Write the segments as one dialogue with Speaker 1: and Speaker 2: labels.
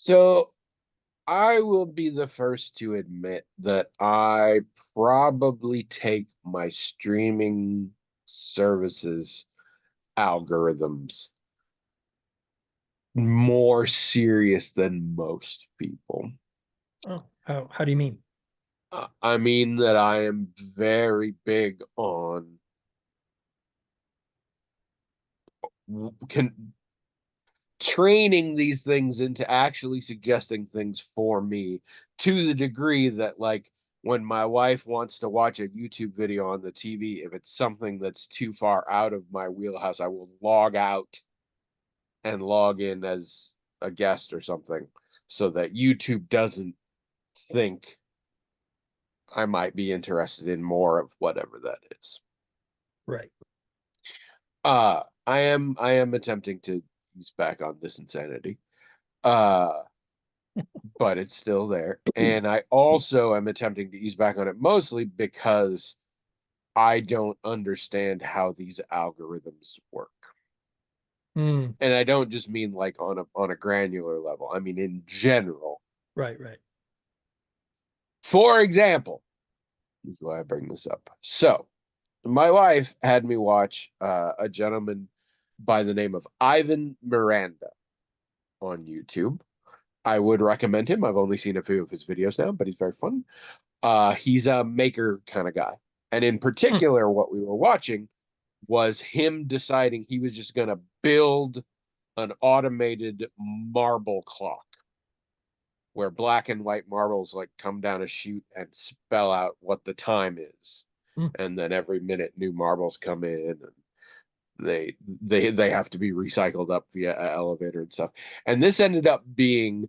Speaker 1: So I will be the first to admit that I probably take my streaming services algorithms more serious than most people.
Speaker 2: Oh, how do you mean?
Speaker 1: I mean that I am very big on can training these things into actually suggesting things for me to the degree that like when my wife wants to watch a YouTube video on the TV, if it's something that's too far out of my wheelhouse, I will log out and log in as a guest or something so that YouTube doesn't think I might be interested in more of whatever that is.
Speaker 2: Right.
Speaker 1: I am attempting to ease back on this insanity. Uh but it's still there. And I also am attempting to ease back on it mostly because I don't understand how these algorithms work.
Speaker 2: Hmm.
Speaker 1: And I don't just mean like on a granular level. I mean in general.
Speaker 2: Right, right.
Speaker 1: For example, this is why I bring this up. So, my wife had me watch a gentleman by the name of Ivan Miranda on YouTube. I would recommend him. I've only seen a few of his videos now, but he's very fun. He's a maker kind of guy. And in
Speaker 2: Hmm.
Speaker 1: particular, what we were watching was him deciding he was just going to build an automated marble clock where black and white marbles like come down a chute and spell out what the time is.
Speaker 2: Hmm.
Speaker 1: And then every minute new marbles come in and they have to be recycled up via an elevator and stuff. And this ended up being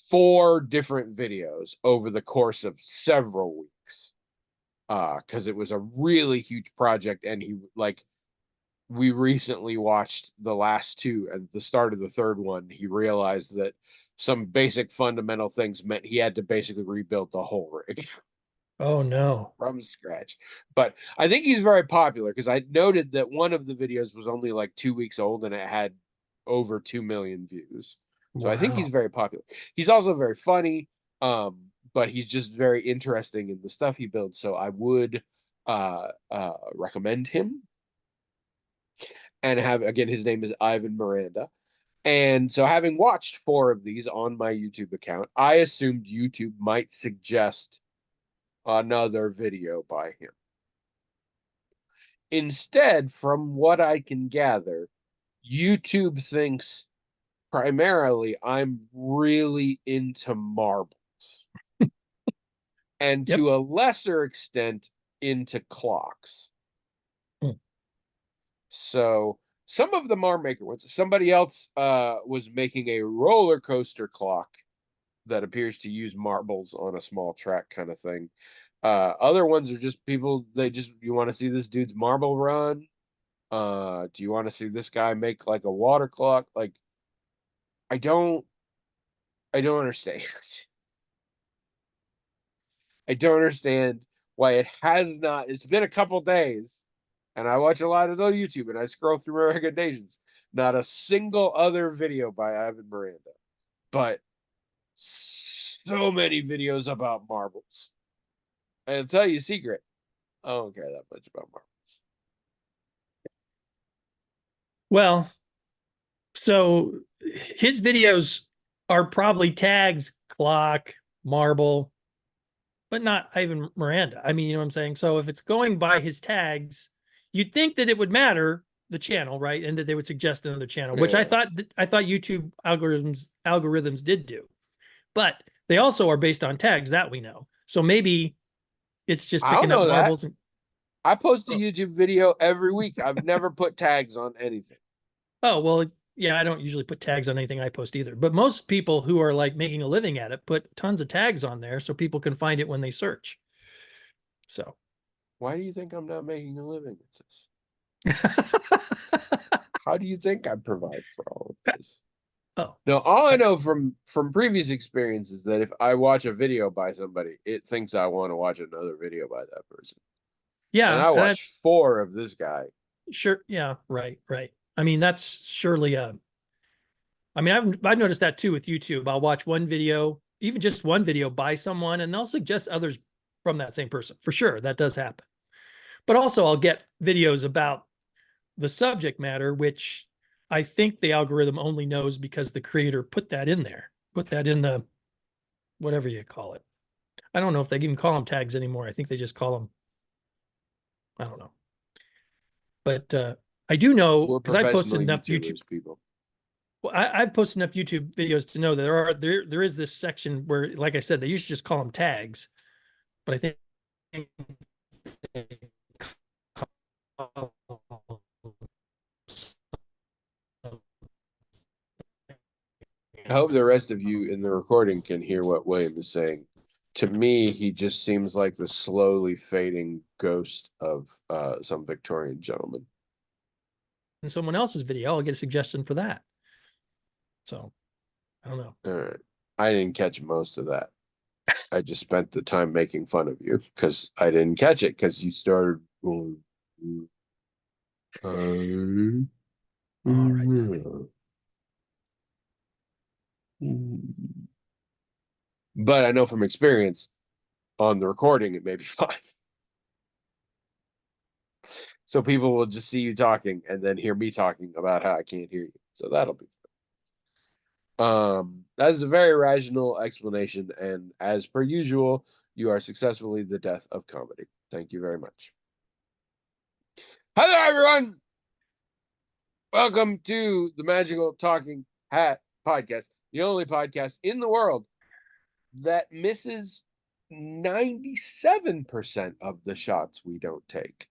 Speaker 1: four different videos over the course of several weeks because it was a really huge project and he like we recently watched the last two and the start of the third one he realized that some basic fundamental things meant he had to basically rebuild the whole rig
Speaker 2: Oh no.
Speaker 1: from scratch. But I think he's very popular because I noted that one of the videos was only like 2 weeks old and it had over 2 million views. So I think he's
Speaker 2: Wow.
Speaker 1: very popular. He's also very funny, but he's just very interesting in the stuff he builds. So I would recommend him and have again his name is Ivan Miranda. And so having watched four of these on my YouTube account, I assumed YouTube might suggest another video by him. Instead, from what I can gather, YouTube thinks primarily I'm really into marbles and
Speaker 2: Yep.
Speaker 1: to a lesser extent into clocks.
Speaker 2: Hmm.
Speaker 1: So some of them are maker ones. Somebody else was making a roller coaster clock that appears to use marbles on a small track kind of thing. Other ones are just people they just you want to see this dude's marble run. Do you want to see this guy make like a water clock? Like I don't I don't understand. I don't understand why it has not. It's been a couple days, and I watch a lot of the YouTube and I scroll through my recommendations. Not a single other video by Ivan Miranda, but so many videos about marbles. And I'll tell you a secret. I don't care that much about marbles.
Speaker 2: Well, so his videos are probably tags clock, marble, but not Ivan Miranda. I mean, you know what I'm saying? So if it's going by his tags, you'd think that it would matter the channel, right? And that they would suggest another channel, which
Speaker 1: Yeah.
Speaker 2: I thought YouTube algorithms did do. But they also are based on tags that we know. So maybe it's just
Speaker 1: I don't
Speaker 2: picking up
Speaker 1: know that.
Speaker 2: marbles and
Speaker 1: I post a
Speaker 2: oh,
Speaker 1: YouTube video every week. I've never put tags on anything.
Speaker 2: oh well, yeah, I don't usually put tags on anything I post either. But most people who are like making a living at it put tons of tags on there so people can find it when they search. So
Speaker 1: Why do you think I'm not making a living at this? How do you think I provide for all of this?
Speaker 2: oh,
Speaker 1: No, all I
Speaker 2: I,
Speaker 1: know from previous experience is that if I watch a video by somebody, it thinks I want to watch another video by that person. And
Speaker 2: yeah,
Speaker 1: I
Speaker 2: and that
Speaker 1: watched four of this guy.
Speaker 2: sure, yeah, right, right. I mean, that's surely a I mean, I've noticed that too with YouTube. I'll watch one video, even just one video by someone, and they'll suggest others from that same person. For sure, that does happen. But also, I'll get videos about the subject matter, which I think the algorithm only knows because the creator put that in there, put that in the whatever you call it. I don't know if they even call them tags anymore. I think they just call them, I don't know. But I do know
Speaker 1: We're
Speaker 2: because I posted
Speaker 1: professional
Speaker 2: enough YouTube.
Speaker 1: YouTubers, people.
Speaker 2: Well, I've posted enough YouTube videos to know that there is this section where, like I said, they used to just call them tags, but I think they call
Speaker 1: I hope the rest of you in the recording can hear what William is saying. To me, he just seems like the slowly fading ghost of some Victorian gentleman.
Speaker 2: in someone else's video, I'll get a suggestion for that. So I don't know.
Speaker 1: All right. I didn't catch most of that. I just spent the time making fun of you because I didn't catch it because you started going.
Speaker 2: All right.
Speaker 1: But I know from experience on the recording, it may be fine. So people will just see you talking and then hear me talking about how I can't hear you. So that'll be fun. That is a very rational explanation, and as per usual, you are successfully the death of comedy. Thank you very much. Hello, everyone. Welcome to the Magical Talking Hat Podcast, the only podcast in the world that misses 97% of the shots we don't take,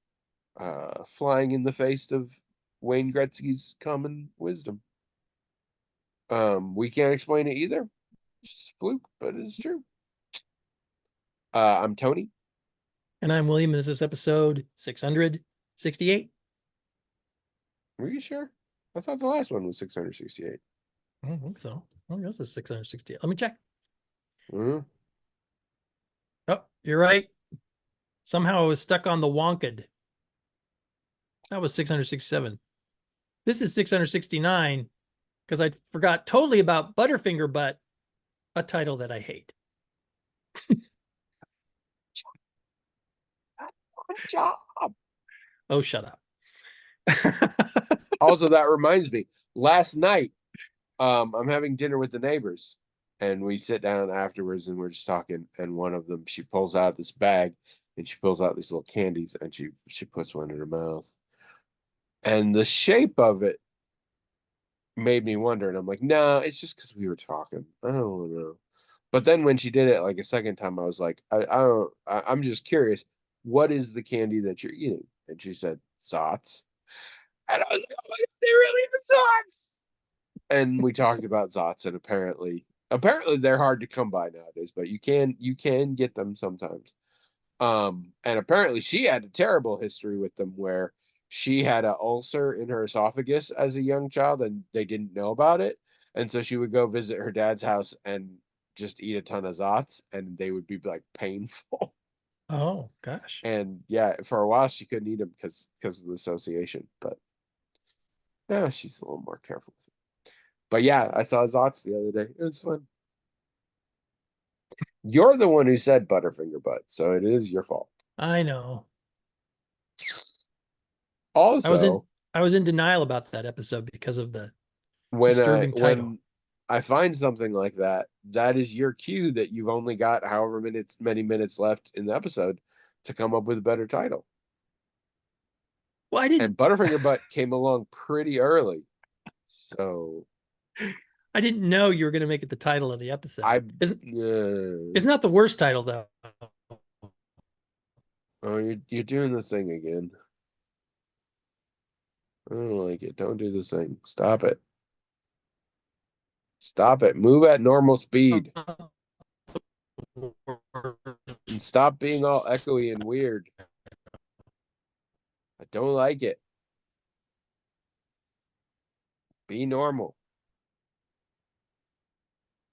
Speaker 1: flying in the face of Wayne Gretzky's common wisdom. We can't explain it either. It's fluke, but it's true. I'm Tony.
Speaker 2: And I'm William, and this is episode 668.
Speaker 1: Are you sure? I thought the last one was 668.
Speaker 2: I don't think so. I guess it's 668. Let me check.
Speaker 1: Mm-hmm.
Speaker 2: Oh, you're right. Somehow I was stuck on the Wonked. That was 667. This is 669 because I forgot totally about Butterfinger Butt, a title that I hate.
Speaker 1: Good job.
Speaker 2: Oh, shut up.
Speaker 1: Also, that reminds me, last night, I'm having dinner with the neighbors, and we sit down afterwards and we're just talking, and one of them, she pulls out this bag and she pulls out these little candies and she puts one in her mouth. And the shape of it made me wonder, and I'm like, no, it's just because we were talking. I don't know. But then when she did it like a second time, I was like, I'm just curious, what is the candy that you're eating? And she said, Zots. And I was like, oh my God, they really are Zots. And we talked about Zots, and apparently they're hard to come by nowadays, but you can get them sometimes. And apparently she had a terrible history with them where she had an ulcer in her esophagus as a young child and they didn't know about it. And so she would go visit her dad's house and just eat a ton of Zots, and they would be like painful.
Speaker 2: Oh, gosh.
Speaker 1: And yeah, for a while she couldn't eat them because of the association. But yeah, she's a little more careful. But yeah, I saw Zots the other day. It was fun. You're the one who said Butterfinger Butt, so it is your fault.
Speaker 2: I know.
Speaker 1: Also,
Speaker 2: I was in denial about that episode because of the
Speaker 1: when
Speaker 2: disturbing title.
Speaker 1: when I find something like that, that is your cue that you've only got however many minutes left in the episode to come up with a better title.
Speaker 2: Well, I
Speaker 1: And
Speaker 2: didn't
Speaker 1: Butterfinger Butt came along pretty early. So
Speaker 2: I didn't know you were going to make it the title of the episode. It's not the worst title though.
Speaker 1: Oh, you're doing the thing again. I don't like it. Don't do the thing. Stop it. Stop it. Move at normal speed. And stop being all echoey and weird. I don't like it. Be normal.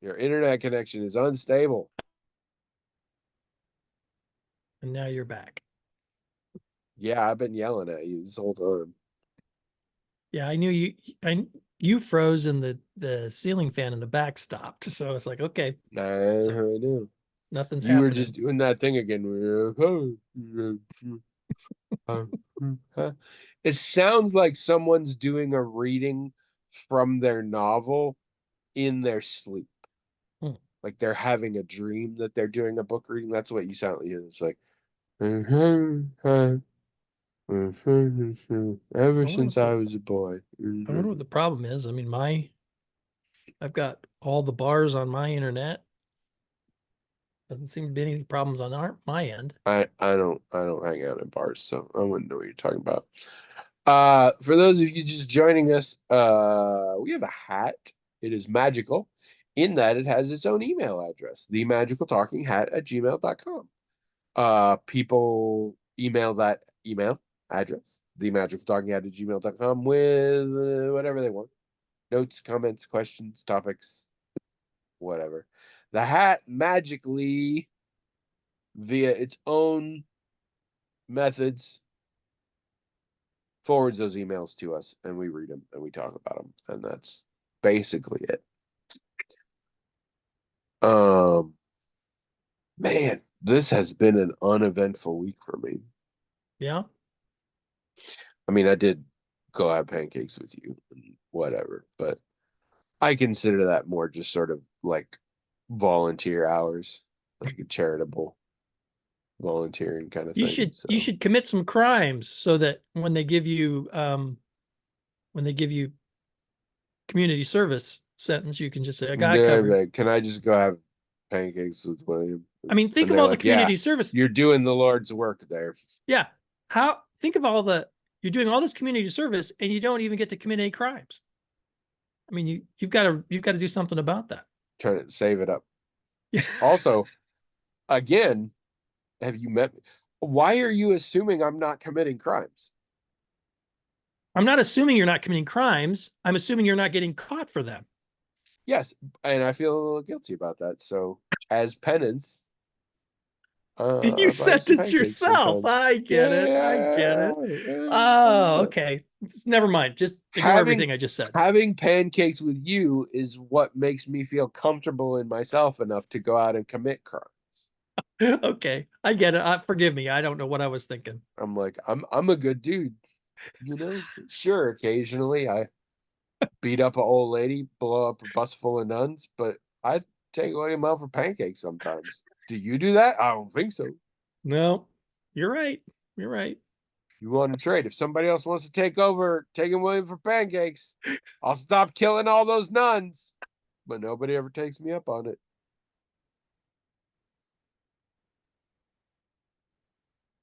Speaker 1: Your internet connection is unstable.
Speaker 2: And now you're back.
Speaker 1: Yeah, I've been yelling at you this whole time.
Speaker 2: Yeah, I knew you. you froze and the ceiling fan in the back stopped. So it's like, okay,
Speaker 1: I
Speaker 2: so
Speaker 1: know.
Speaker 2: nothing's
Speaker 1: You were just
Speaker 2: happening.
Speaker 1: doing that thing again. It sounds like someone's doing a reading from their novel in their sleep.
Speaker 2: Hmm.
Speaker 1: Like they're having a dream that they're doing a book reading. That's what you sound like. It's like ever
Speaker 2: I wonder
Speaker 1: since
Speaker 2: what the
Speaker 1: I was a boy.
Speaker 2: I wonder what the problem is. I mean, I've got all the bars on my internet. Doesn't seem to be any problems on my end.
Speaker 1: I don't hang out in bars, so I wouldn't know what you're talking about. For those of you just joining us, we have a hat. It is magical in that it has its own email address, themagicaltalkinghat@gmail.com. People email that email address, themagicaltalkinghat@gmail.com, with whatever they want. Notes, comments, questions, topics, whatever. The hat magically, via its own methods, forwards those emails to us, and we read them and we talk about them, and that's basically it. Um, Man, this has been an uneventful week for me.
Speaker 2: Yeah.
Speaker 1: I mean, I did go have pancakes with you and whatever, but I consider that more just sort of like volunteer hours, like a charitable volunteering kind of
Speaker 2: You
Speaker 1: thing.
Speaker 2: should
Speaker 1: So
Speaker 2: commit some crimes so that when they give you community service sentence, you can just say, I got it
Speaker 1: yeah,
Speaker 2: covered.
Speaker 1: but can I just go have pancakes with William?
Speaker 2: I mean, think
Speaker 1: And
Speaker 2: of
Speaker 1: they're
Speaker 2: all the
Speaker 1: like, yeah,
Speaker 2: community service.
Speaker 1: you're doing the Lord's work there.
Speaker 2: Yeah. Think of all you're doing all this community service and you don't even get to commit any crimes. I mean, you've got to do something about that.
Speaker 1: Trying to save it up.
Speaker 2: Yeah.
Speaker 1: Also, again, have you met me? Why are you assuming I'm not committing crimes?
Speaker 2: I'm not assuming you're not committing crimes. I'm assuming you're not getting caught for them.
Speaker 1: Yes, and I feel a little guilty about that. So, as penance,
Speaker 2: You
Speaker 1: I buy you some
Speaker 2: sentence
Speaker 1: pancakes
Speaker 2: yourself.
Speaker 1: sometimes.
Speaker 2: I get
Speaker 1: Yeah,
Speaker 2: it. I get
Speaker 1: yeah,
Speaker 2: it.
Speaker 1: why
Speaker 2: Oh,
Speaker 1: not?
Speaker 2: okay. Never mind. Just ignore
Speaker 1: Having
Speaker 2: everything I just said.
Speaker 1: having pancakes with you is what makes me feel comfortable in myself enough to go out and commit crime.
Speaker 2: Okay. I get it. Forgive me. I don't know what I was thinking.
Speaker 1: I'm like, I'm a good dude, you know? Sure, occasionally I beat up an old lady, blow up a bus full of nuns, but I take William out for pancakes sometimes. Do you do that? I don't think so.
Speaker 2: No, you're right. You're right.
Speaker 1: You want to trade. If somebody else wants to take over taking William for pancakes, I'll stop killing all those nuns. But nobody ever takes me up on it.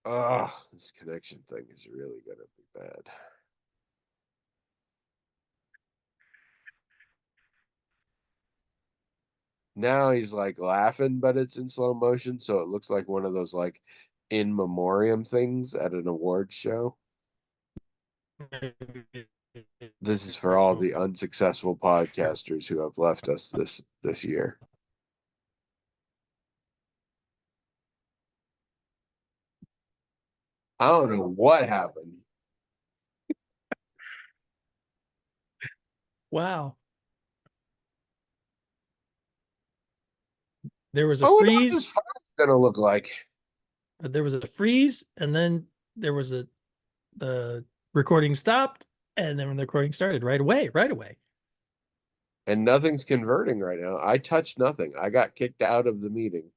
Speaker 1: Ugh, this connection thing is really gonna be bad. Now he's like laughing, but it's in slow motion, so it looks like one of those like in memoriam things at an award show. This is for all the unsuccessful podcasters who have left us this year. I don't know what happened.
Speaker 2: Wow. There was a
Speaker 1: I wonder what this
Speaker 2: freeze.
Speaker 1: file's gonna look like.
Speaker 2: There was a freeze, and then there was the recording stopped, and then when the recording started right away, right away.
Speaker 1: And nothing's converting right now. I touched nothing. I got kicked out of the meeting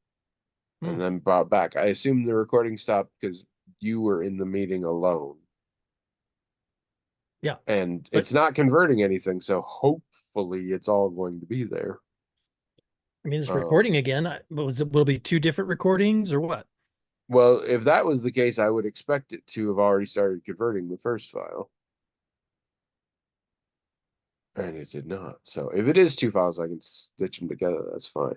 Speaker 2: Hmm.
Speaker 1: and then brought back. I assume the recording stopped because you were in the meeting alone.
Speaker 2: Yeah.
Speaker 1: And
Speaker 2: But
Speaker 1: it's not converting anything, so hopefully it's all going to be there.
Speaker 2: I mean, it's
Speaker 1: Um,
Speaker 2: recording again. Will it be two different recordings or what?
Speaker 1: well, if that was the case, I would expect it to have already started converting the first file. And it did not. So if it is two files, I can stitch them together. That's fine.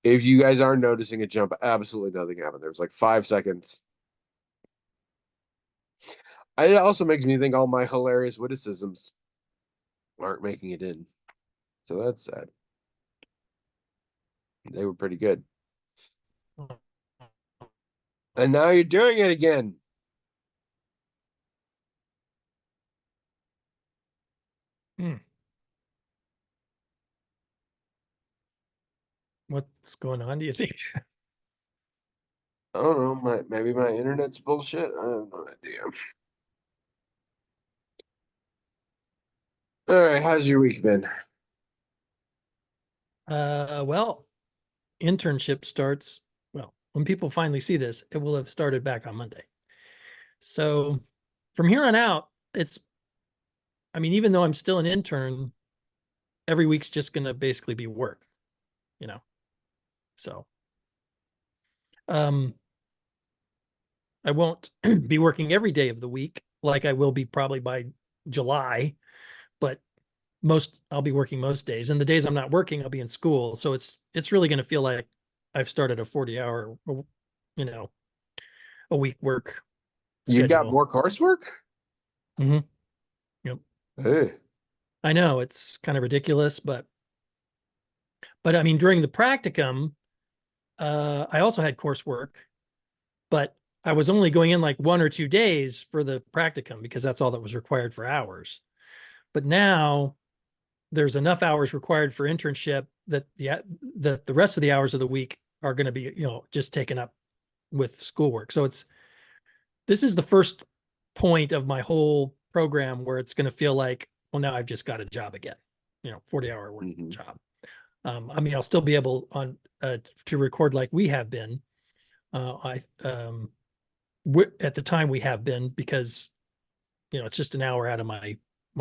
Speaker 1: If you guys are noticing a jump, absolutely nothing happened. There was like 5 seconds. It also makes me think all my hilarious witticisms aren't making it in. So that's sad. They were pretty good. And now you're doing it again.
Speaker 2: Hmm. What's going on, do you think?
Speaker 1: I don't know. Maybe my internet's bullshit. I have no idea. All right, how's your week been?
Speaker 2: Well, internship starts, well, when people finally see this, it will have started back on Monday. So from here on out, I mean, even though I'm still an intern, every week's just going to basically be work, you know? So, um, I won't be working every day of the week like I will be probably by July, but I'll be working most days. And the days I'm not working, I'll be in school. So it's really going to feel like I've started a 40-hour, you know, a week work
Speaker 1: You got
Speaker 2: schedule.
Speaker 1: more coursework?
Speaker 2: Hmm. Yep.
Speaker 1: Hey.
Speaker 2: I know it's kind of ridiculous, but I mean, during the practicum, I also had coursework, but I was only going in like 1 or 2 days for the practicum because that's all that was required for hours. But now there's enough hours required for internship that the rest of the hours of the week are going to be, just taken up with schoolwork. So this is the first point of my whole program where it's going to feel like, well, now I've just got a job again, 40-hour work
Speaker 1: Mhm.
Speaker 2: job. I mean, I'll still be able to record like we have been. I At the time we have been because it's just an hour out of my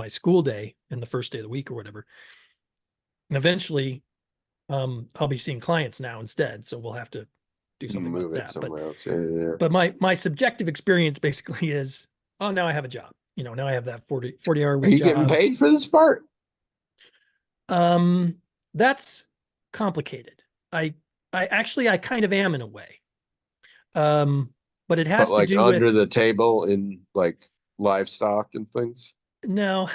Speaker 2: school day in the first day of the week or whatever. And eventually, I'll be seeing clients now instead, so we'll have to do something about
Speaker 1: Move it
Speaker 2: that.
Speaker 1: somewhere else. Yeah, yeah, yeah.
Speaker 2: But my subjective experience basically is, oh, now I have a job. Now I have that 40-hour
Speaker 1: Are
Speaker 2: week
Speaker 1: you getting
Speaker 2: job.
Speaker 1: paid for this part?
Speaker 2: Um, that's complicated. I I kind of am in a way. Um, but it
Speaker 1: But
Speaker 2: has to
Speaker 1: like
Speaker 2: do
Speaker 1: under
Speaker 2: with
Speaker 1: the table in like livestock and things?
Speaker 2: no.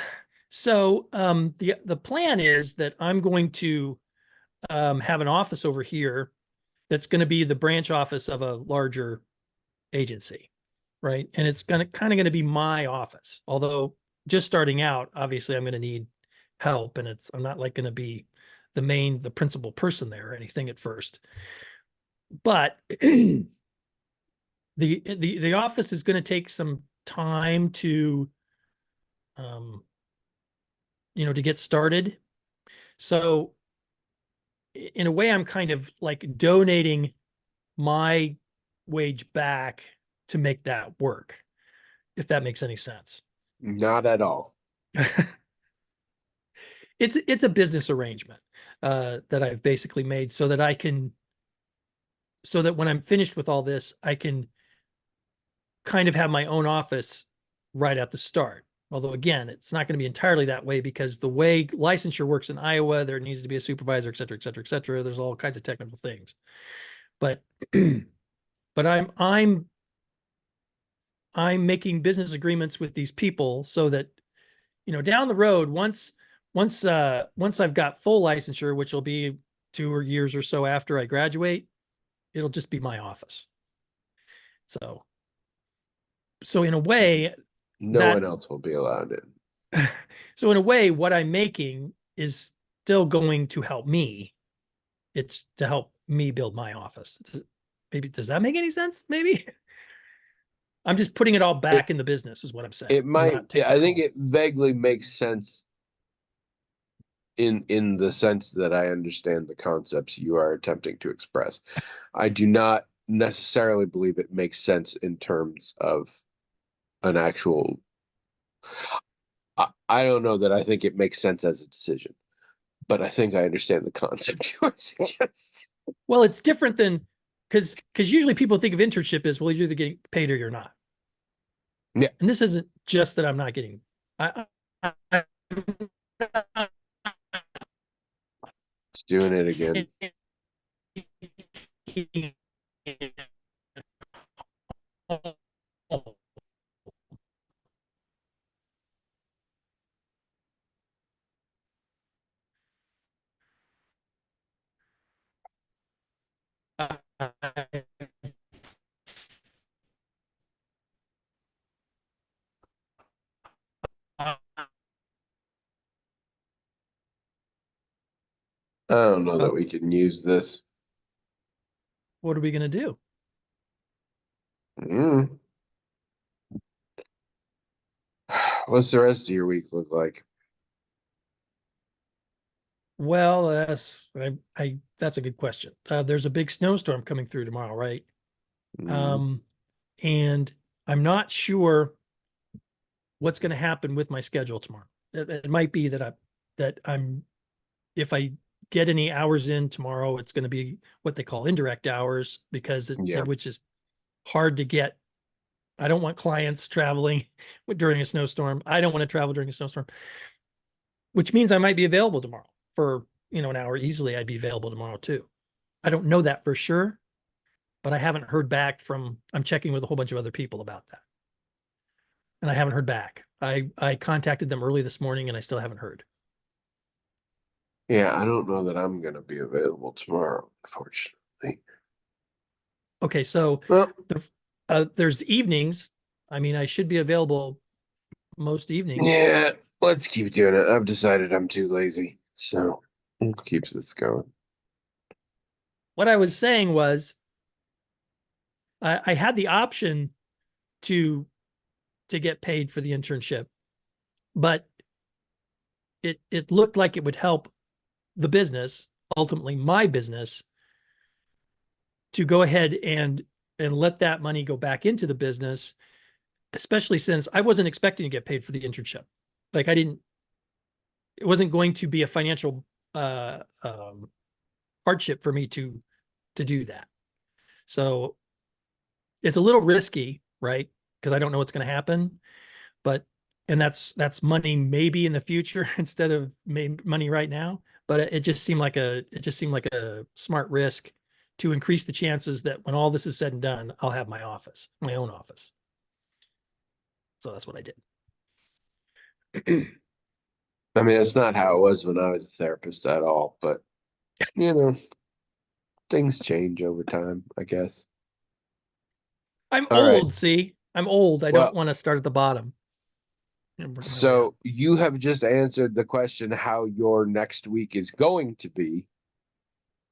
Speaker 2: So the plan is that I'm going to have an office over here that's going to be the branch office of a larger agency, right? And it's going to be my office. Although just starting out, obviously I'm going to need help, and I'm not like going to be the principal person there or anything at first. But the office is going to take some time to um to get started. So in a way, I'm kind of like donating my wage back to make that work, if that makes any sense.
Speaker 1: Not at all.
Speaker 2: It's a business arrangement that I've basically made so that when I'm finished with all this, I can kind of have my own office right at the start. Although again, it's not going to be entirely that way because the way licensure works in Iowa, there needs to be a supervisor, et cetera, et cetera, et cetera. There's all kinds of technical things. But but I'm making business agreements with these people so that down the road, once I've got full licensure, which will be 2 years or so after I graduate, it'll just be my office. So in a way
Speaker 1: No one
Speaker 2: that
Speaker 1: else will be allowed in.
Speaker 2: so in a way, what I'm making is still going to help me. It's to help me build my office. Maybe does that make any sense? Maybe I'm just putting it all
Speaker 1: It
Speaker 2: back in the business, is what I'm saying.
Speaker 1: it
Speaker 2: I'm
Speaker 1: might,
Speaker 2: not taking
Speaker 1: I
Speaker 2: it
Speaker 1: think
Speaker 2: home.
Speaker 1: it vaguely makes sense in the sense that I understand the concepts you are attempting to express. I do not necessarily believe it makes sense in terms of an actual I don't know that I think it makes sense as a decision, but I think I understand the concept you are suggesting.
Speaker 2: Well, it's different than because usually people think of internship as, well, you're either getting paid or you're not.
Speaker 1: Yeah,
Speaker 2: And this isn't just that I'm not getting. I
Speaker 1: it's doing it again. I don't know that
Speaker 2: Uh,
Speaker 1: we can use this.
Speaker 2: what are we going to do?
Speaker 1: Mm. What's the rest of your week look like?
Speaker 2: Well, that's a good question. There's a big snowstorm coming through tomorrow, right?
Speaker 1: Mm.
Speaker 2: Um, and I'm not sure what's going to happen with my schedule tomorrow. It might be that I'm if I get any hours in tomorrow, it's going to be what they call indirect hours because
Speaker 1: Yeah.
Speaker 2: which is hard to get. I don't want clients traveling during a snowstorm. I don't want to travel during a snowstorm, which means I might be available tomorrow for, an hour easily. I'd be available tomorrow too. I don't know that for sure, but I haven't heard back I'm checking with a whole bunch of other people about that. And I haven't heard back. I contacted them early this morning and I still haven't heard.
Speaker 1: Yeah, I don't know that I'm gonna be available tomorrow, unfortunately.
Speaker 2: Okay, so
Speaker 1: Well,
Speaker 2: there's evenings. I mean, I should be available most evenings.
Speaker 1: yeah, let's keep doing it. I've decided I'm too lazy, so keeps this going.
Speaker 2: What I was saying was I had the option to get paid for the internship, but it looked like it would help the business, ultimately my business, to go ahead and let that money go back into the business, especially since I wasn't expecting to get paid for the internship. Like it wasn't going to be a financial hardship for me to do that. So it's a little risky, right? Because I don't know what's going to happen, but and that's money maybe in the future instead of money right now. But it just seemed like a smart risk to increase the chances that when all this is said and done, I'll have my own office. So that's what I did.
Speaker 1: I mean, it's not how it was when I was a therapist at all, but you know, things change over time, I guess.
Speaker 2: I'm
Speaker 1: All right.
Speaker 2: old, see? I'm old. I don't
Speaker 1: Well,
Speaker 2: want to start at the bottom and work my way up.
Speaker 1: so you have just answered the question how your next week is going to be.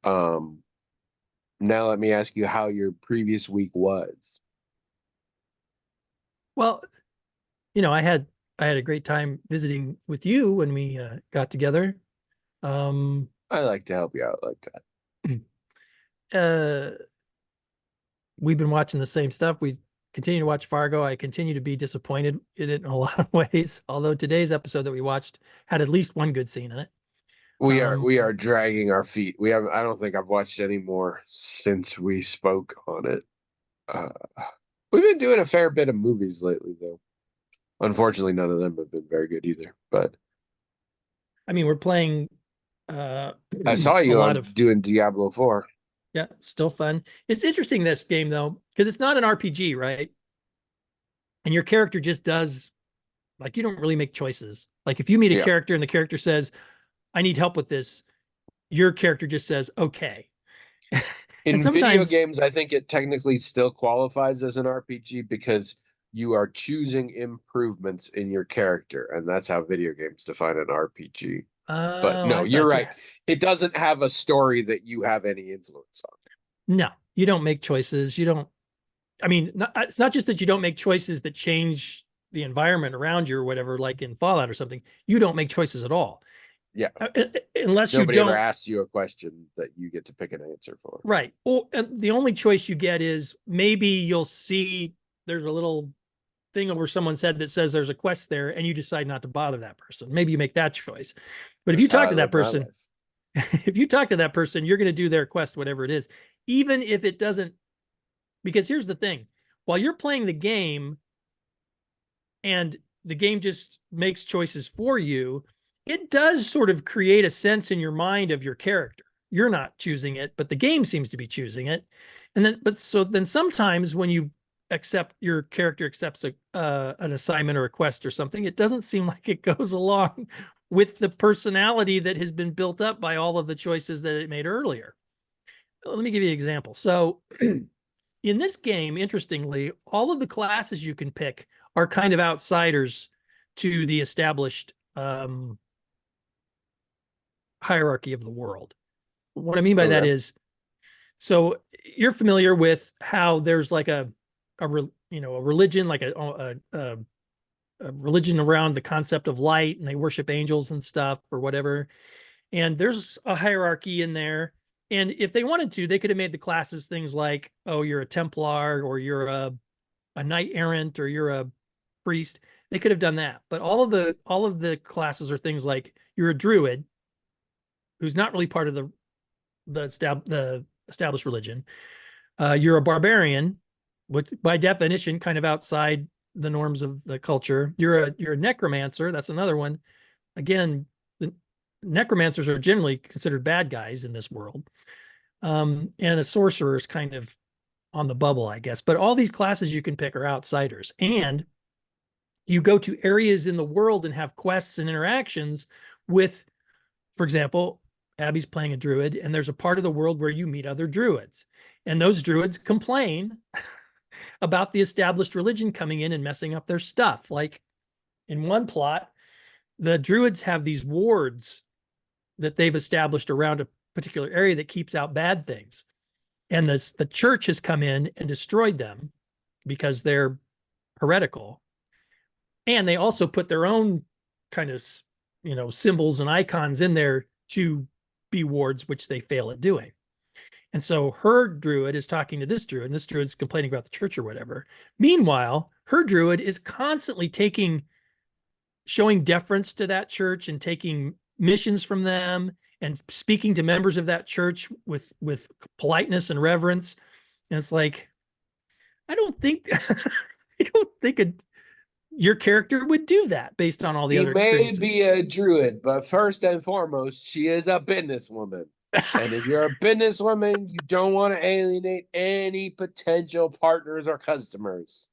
Speaker 1: Um, Now let me ask you how your previous week was.
Speaker 2: Well, I had a great time visiting with you when we got together. Um,
Speaker 1: I like to help you out like that.
Speaker 2: uh, we've been watching the same stuff. We continue to watch Fargo. I continue to be disappointed in it in a lot of ways. Although today's episode that we watched had at least one good scene in it.
Speaker 1: We are dragging our feet. We have I don't think I've watched any more since we spoke on it. Uh, we've been doing a fair bit of movies lately though. Unfortunately, none of them have been very good either. But
Speaker 2: I mean, we're playing uh,
Speaker 1: I saw
Speaker 2: a
Speaker 1: you
Speaker 2: lot
Speaker 1: on
Speaker 2: of
Speaker 1: doing Diablo 4.
Speaker 2: yeah, still fun. It's interesting this game though because it's not an RPG, right? And your character just does like you don't really make choices. Like if you meet a
Speaker 1: Yeah.
Speaker 2: character and the character says, "I need help with this," your character just says, "Okay." And
Speaker 1: In video
Speaker 2: sometimes
Speaker 1: games, I think it technically still qualifies as an RPG because you are choosing improvements in your character, and that's how video games define an RPG. But
Speaker 2: oh,
Speaker 1: no,
Speaker 2: I
Speaker 1: you're
Speaker 2: thought you
Speaker 1: right. It doesn't have a story that you have any influence on.
Speaker 2: no, you don't make choices. You don't I mean, it's not just that you don't make choices that change the environment around you or whatever, like in Fallout or something. You don't make choices at all,
Speaker 1: Yeah.
Speaker 2: unless you
Speaker 1: Nobody ever
Speaker 2: don't.
Speaker 1: asks you a question that you get to pick an answer for.
Speaker 2: Right. Or the only choice you get is maybe you'll see there's a little thing over someone's head that says there's a quest there, and you decide not to bother that person. Maybe you make that choice. But if you
Speaker 1: That's how
Speaker 2: talk
Speaker 1: I
Speaker 2: to that
Speaker 1: live my
Speaker 2: person,
Speaker 1: life.
Speaker 2: if you talk to that person, you're going to do their quest, whatever it is, even if it doesn't. Because here's the thing: while you're playing the game, and the game just makes choices for you, it does sort of create a sense in your mind of your character. You're not choosing it, but the game seems to be choosing it. And then sometimes when your character accepts an assignment or a quest or something, it doesn't seem like it goes along with the personality that has been built up by all of the choices that it made earlier. Let me give you an example. So in this game, interestingly, all of the classes you can pick are kind of outsiders to the established hierarchy of the world. what I mean by that
Speaker 1: Okay.
Speaker 2: is, so you're familiar with how there's like a religion, like a religion around the concept of light, and they worship angels and stuff or whatever. And there's a hierarchy in there. And if they wanted to, they could have made the classes things like, oh, you're a Templar, or you're a knight errant, or you're a priest. They could have done that. But all of the classes are things like you're a druid, who's not really part of the established religion. You're a barbarian, which by definition kind of outside the norms of the culture. You're a necromancer. That's another one. Again, the necromancers are generally considered bad guys in this world. And a sorcerer is kind of on the bubble, I guess. But all these classes you can pick are outsiders. And you go to areas in the world and have quests and interactions with, for example, Abby's playing a druid, and there's a part of the world where you meet other druids. And those druids complain about the established religion coming in and messing up their stuff. Like in one plot, the druids have these wards that they've established around a particular area that keeps out bad things. And the church has come in and destroyed them because they're heretical. And they also put their own kind of, symbols and icons in there to be wards, which they fail at doing. And so her druid is talking to this druid, and this druid's complaining about the church or whatever. Meanwhile, her druid is constantly showing deference to that church and taking missions from them and speaking to members of that church with politeness and reverence. And it's like, I don't think I don't think your character would do that based on all the
Speaker 1: She
Speaker 2: other
Speaker 1: may
Speaker 2: experiences.
Speaker 1: be a druid, but first and foremost, she is a businesswoman. And if you're a businesswoman, you don't want to alienate any potential partners or customers.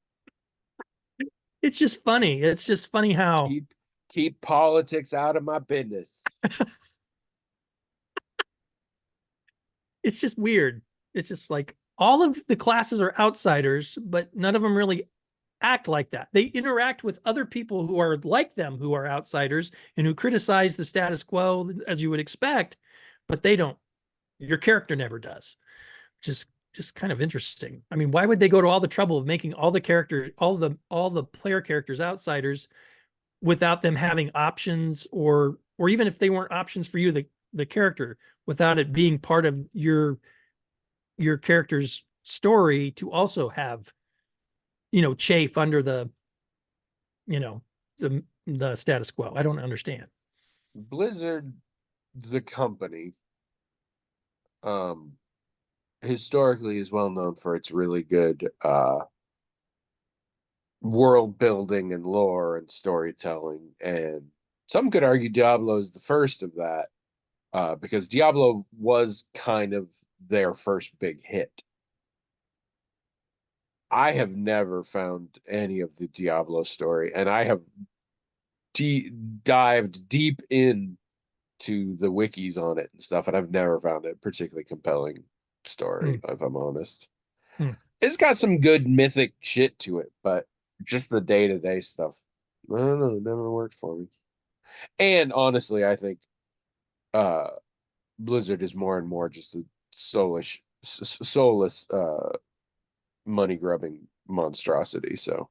Speaker 2: It's just funny. It's just funny how
Speaker 1: Keep politics out of my business.
Speaker 2: it's just weird. It's just like all of the classes are outsiders, but none of them really act like that. They interact with other people who are like them, who are outsiders and who criticize the status quo as you would expect, but they don't. Your character never does. Just kind of interesting. I mean, why would they go to all the trouble of making all the characters, all the player characters outsiders without them having options, or even if they weren't options for you, the character, without it being part of your character's story to also have, chafe under you know the status quo. I don't understand.
Speaker 1: Blizzard, the company, um, historically is well known for its really good world building and lore and storytelling. And some could argue Diablo is the first of that, because Diablo was kind of their first big hit. I have never found any of the Diablo story, and I have dived deep in to the wikis on it and stuff, and I've never found a particularly compelling story,
Speaker 2: Hmm.
Speaker 1: if I'm honest.
Speaker 2: Hmm.
Speaker 1: It's got some good mythic shit to it, but just the day-to-day stuff, I don't know, it never worked for me. And honestly, I think uh Blizzard is more and more just a soulless money grubbing monstrosity. So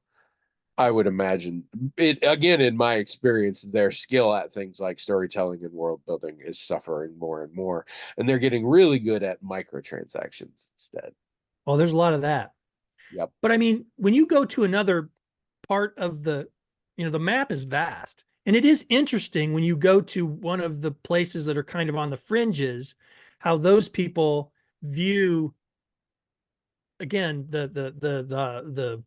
Speaker 1: I would imagine it again, in my experience, their skill at things like storytelling and world building is suffering more and more, and they're getting really good at microtransactions instead.
Speaker 2: Well, there's a lot of that.
Speaker 1: Yep.
Speaker 2: But I mean, when you go to another part of the map is vast. And it is interesting when you go to one of the places that are kind of on the fringes, how those people view, again, the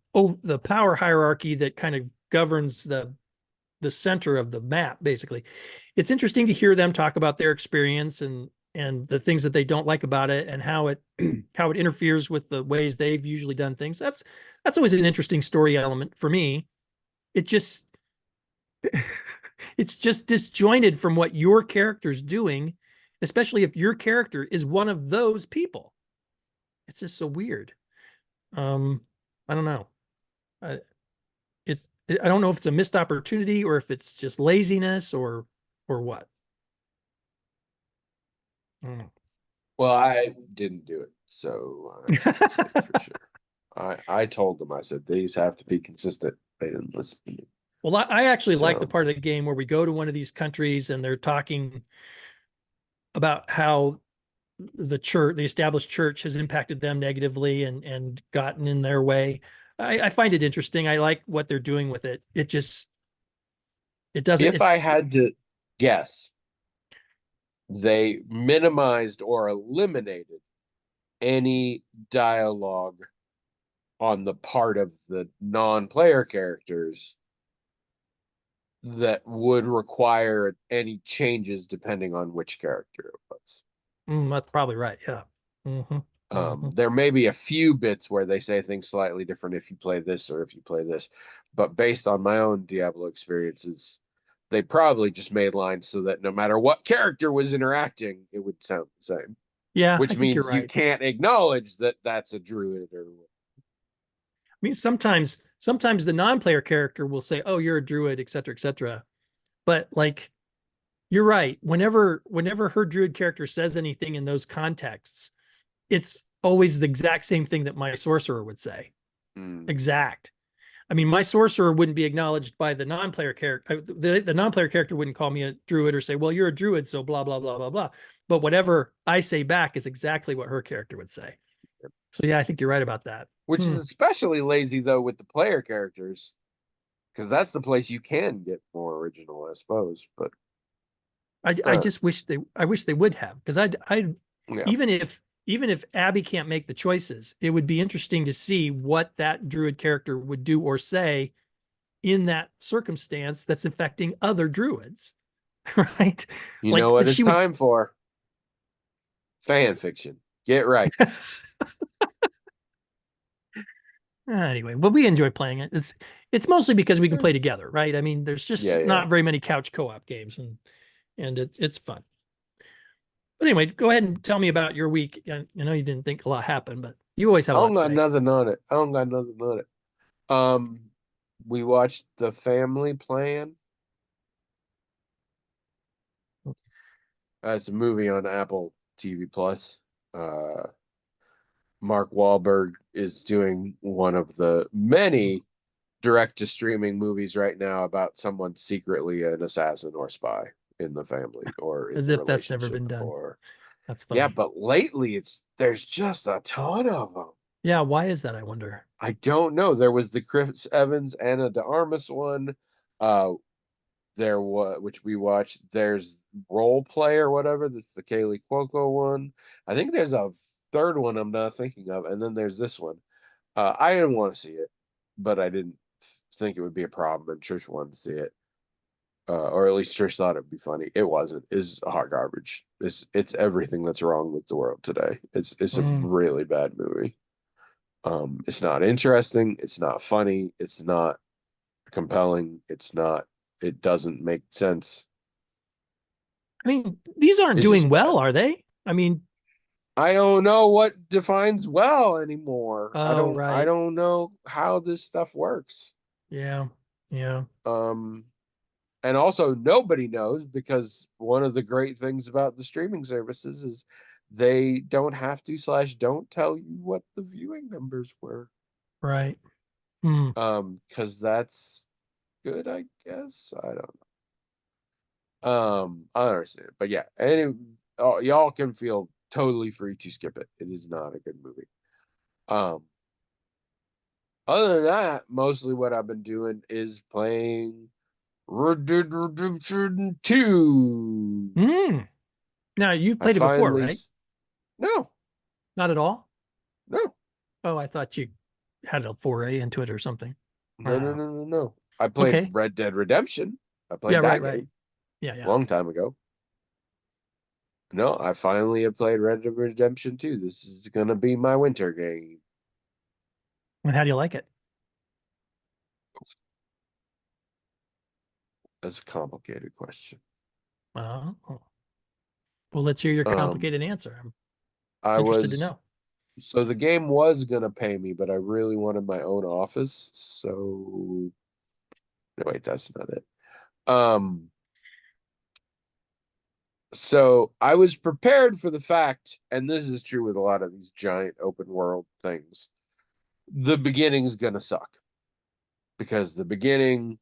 Speaker 2: power hierarchy that kind of governs the center of the map, basically. It's interesting to hear them talk about their experience and the things that they don't like about it, and how it how it interferes with the ways they've usually done things. That's always an interesting story element for me. It just it's just disjointed from what your character's doing, especially if your character is one of those people. It's just so weird. um I don't know. I, I don't know if it's a missed opportunity or if it's just laziness or what. I don't know.
Speaker 1: Well, I didn't do it, so I can't say for sure. I told them, I said these have to be consistent. They didn't listen to me.
Speaker 2: Well, I actually like the
Speaker 1: So
Speaker 2: part of the game where we go to one of these countries and they're talking about how the church, the established church, has impacted them negatively and gotten in their way. I find it interesting. I like what they're doing with it. It just it doesn't.
Speaker 1: if I
Speaker 2: It's
Speaker 1: had to guess, they minimized or eliminated any dialogue on the part of the non-player characters that would require any changes depending on which character it was.
Speaker 2: that's probably right. Yeah. Hmm. Hmm.
Speaker 1: There may be a few bits where they say things slightly different if you play this or if you play this, but based on my own Diablo experiences, they probably just made lines so that no matter what character was interacting, it would sound the same,
Speaker 2: Yeah, I
Speaker 1: which
Speaker 2: think you're
Speaker 1: means you
Speaker 2: right.
Speaker 1: can't acknowledge that that's a druid or
Speaker 2: I mean, sometimes the non-player character will say, "Oh, you're a druid," et cetera, et cetera. But like, you're right. Whenever her druid character says anything in those contexts, it's always the exact same thing that my sorcerer would say.
Speaker 1: mm,
Speaker 2: Exact. I mean, my sorcerer wouldn't be acknowledged by the non-player character. The non-player character wouldn't call me a druid or say, "Well, you're a druid," so blah blah blah blah blah. But whatever I say back is exactly what her character would say. So yeah, I think you're right about that.
Speaker 1: which is
Speaker 2: Hmm.
Speaker 1: especially lazy though with the player characters because that's the place you can get more original, I suppose. But
Speaker 2: I just wish they would have, because I
Speaker 1: yeah,
Speaker 2: even if Abby can't make the choices, it would be interesting to see what that druid character would do or say in that circumstance that's affecting other druids, right?
Speaker 1: you know
Speaker 2: Like
Speaker 1: what it's
Speaker 2: she would.
Speaker 1: time for? Fan fiction. Get right.
Speaker 2: Anyway, well, we enjoy playing it. It's mostly because we can play together, right? I mean, there's
Speaker 1: Yeah,
Speaker 2: just
Speaker 1: yeah.
Speaker 2: not very many couch co-op games, and it's fun. But anyway, go ahead and tell me about your week. I know you didn't think a lot happened, but you always have
Speaker 1: I
Speaker 2: a lot
Speaker 1: don't
Speaker 2: to
Speaker 1: got
Speaker 2: say.
Speaker 1: nothing on it. I don't got nothing on it. We watched The Family Plan. It's a movie on Apple TV Plus. Uh, Mark Wahlberg is doing one of the many direct to streaming movies right now about someone secretly an assassin or spy in the family or in
Speaker 2: As
Speaker 1: the
Speaker 2: if that's never
Speaker 1: relationship
Speaker 2: been done.
Speaker 1: or
Speaker 2: That's
Speaker 1: yeah,
Speaker 2: funny.
Speaker 1: but lately there's just a ton of them.
Speaker 2: Yeah, why is that, I wonder?
Speaker 1: I don't know. There was the Chris Evans, Anna de Armas one. Uh, there was which we watched. There's Role Play or whatever. That's the Kaylee Cuoco one. I think there's a third one I'm not thinking of, and then there's this one. I didn't want to see it, but I didn't think it would be a problem, and Trish wanted to see it. Or at least Trish thought it'd be funny. It wasn't. It's hot garbage. It's everything that's wrong with the world today. It's a
Speaker 2: Mm,
Speaker 1: really bad movie. It's not interesting. It's not funny. It's not compelling. It's not. It doesn't make sense.
Speaker 2: I mean, these aren't
Speaker 1: It's
Speaker 2: doing
Speaker 1: just
Speaker 2: well,
Speaker 1: bad.
Speaker 2: are they? I mean,
Speaker 1: I don't know what defines well anymore. I
Speaker 2: oh,
Speaker 1: don't. I
Speaker 2: right.
Speaker 1: don't know how this stuff works.
Speaker 2: Yeah. Yeah.
Speaker 1: Um, and also nobody knows because one of the great things about the streaming services is they don't have to slash don't tell you what the viewing numbers were.
Speaker 2: Right. Hmm.
Speaker 1: Because that's good, I guess. I don't I don't understand. But yeah, y'all can feel totally free to skip it. It is not a good movie. Um, other than that, mostly what I've been doing is playing Red Dead Redemption 2.
Speaker 2: Hmm. Now, you've
Speaker 1: I
Speaker 2: played it before,
Speaker 1: finally
Speaker 2: right?
Speaker 1: no,
Speaker 2: Not at all?
Speaker 1: no,
Speaker 2: Oh, I thought you had a foray into it or something.
Speaker 1: no, no,
Speaker 2: Oh,
Speaker 1: no, no, no. I played
Speaker 2: okay.
Speaker 1: Red Dead Redemption. I
Speaker 2: Yeah,
Speaker 1: played
Speaker 2: right,
Speaker 1: that
Speaker 2: right.
Speaker 1: game
Speaker 2: Yeah,
Speaker 1: a
Speaker 2: yeah.
Speaker 1: long time ago. No, I finally have played Red Dead Redemption 2. This is gonna be my winter game.
Speaker 2: And how do you like it?
Speaker 1: That's a complicated question.
Speaker 2: Oh, well, let's hear your
Speaker 1: Um,
Speaker 2: complicated answer. I'm
Speaker 1: I
Speaker 2: interested to
Speaker 1: was
Speaker 2: know.
Speaker 1: so the game was gonna pay me, but I really wanted my own office. So no, wait, that's not it. Um, So I was prepared for the fact, and this is true with a lot of these giant open world things, the beginning's gonna suck because the beginning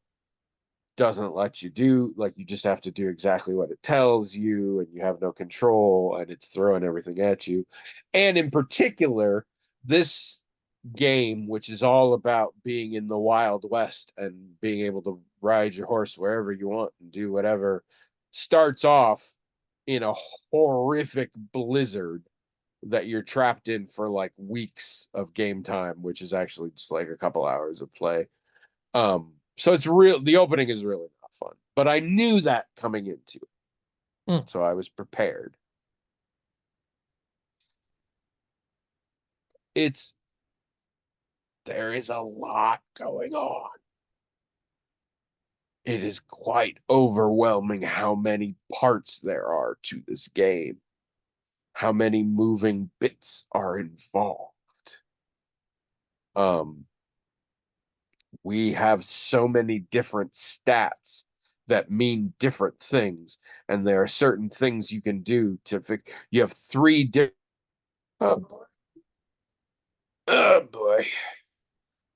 Speaker 1: doesn't let you do, like, you just have to do exactly what it tells you and you have no control and it's throwing everything at you. And in particular, this game, which is all about being in the Wild West and being able to ride your horse wherever you want and do whatever, starts off in a horrific blizzard that you're trapped in for like weeks of game time, which is actually just like a couple hours of play. So it's real. The opening is really not fun, but I knew that coming into it,
Speaker 2: Hmm.
Speaker 1: so I was prepared. It's There is a lot going on. It is quite overwhelming how many parts there are to this game, how many moving bits are involved. Um, we have so many different stats that mean different things, and there are certain things you can do to fix. You have three different. Oh boy. Oh boy.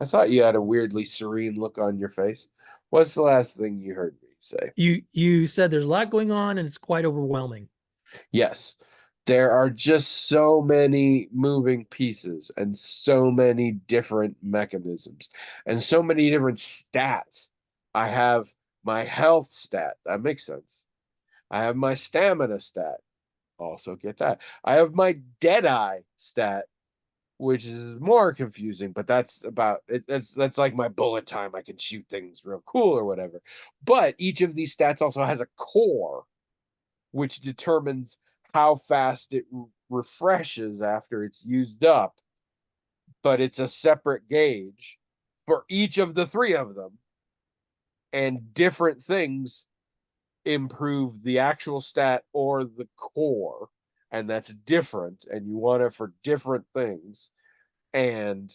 Speaker 1: I thought you had a weirdly serene look on your face. What's the last thing you heard me say?
Speaker 2: You said there's a lot going on and it's quite overwhelming.
Speaker 1: Yes. There are just so many moving pieces and so many different mechanisms and so many different stats. I have my health stat. That makes sense. I have my stamina stat. Also get that. I have my Deadeye stat, which is more confusing, but that's about it. That's like my bullet time. I can shoot things real cool or whatever. But each of these stats also has a core, which determines how fast it refreshes after it's used up. But it's a separate gauge for each of the three of them, and different things improve the actual stat or the core, and that's different. And you want it for different things, and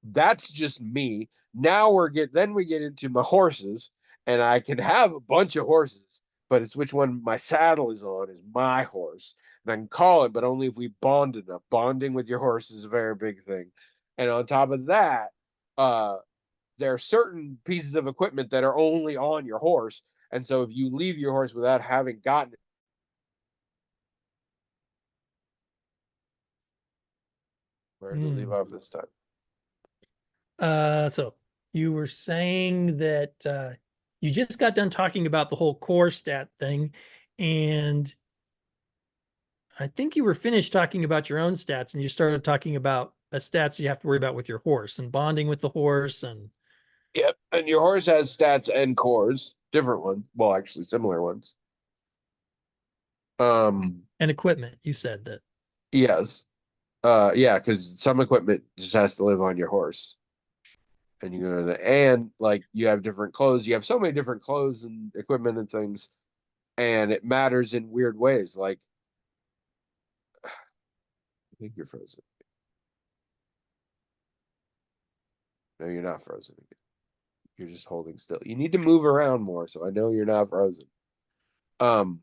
Speaker 1: that's just me. Now we get into my horses, and I can have a bunch of horses, but it's which one my saddle is on is my horse. And I can call it, but only if we bond enough. Bonding with your horse is a very big thing. And on top of that, uh there are certain pieces of equipment that are only on your horse. And so if you leave your horse without having gotten it, where did we leave
Speaker 2: Hmm.
Speaker 1: off this time?
Speaker 2: So you were saying that you just got done talking about the whole core stat thing, and I think you were finished talking about your own stats, and you started talking about stats you have to worry about with your horse and bonding with the horse
Speaker 1: Yep. And your horse has stats and cores, different ones. Well, actually similar ones. Um,
Speaker 2: and equipment. You said that.
Speaker 1: yes. Yeah, because some equipment just has to live on your horse. And and like you have different clothes. You have so many different clothes and equipment and things, and it matters in weird ways. Like I think you're frozen. No, you're not frozen again. You're just holding still. You need to move around more, so I know you're not frozen. Um,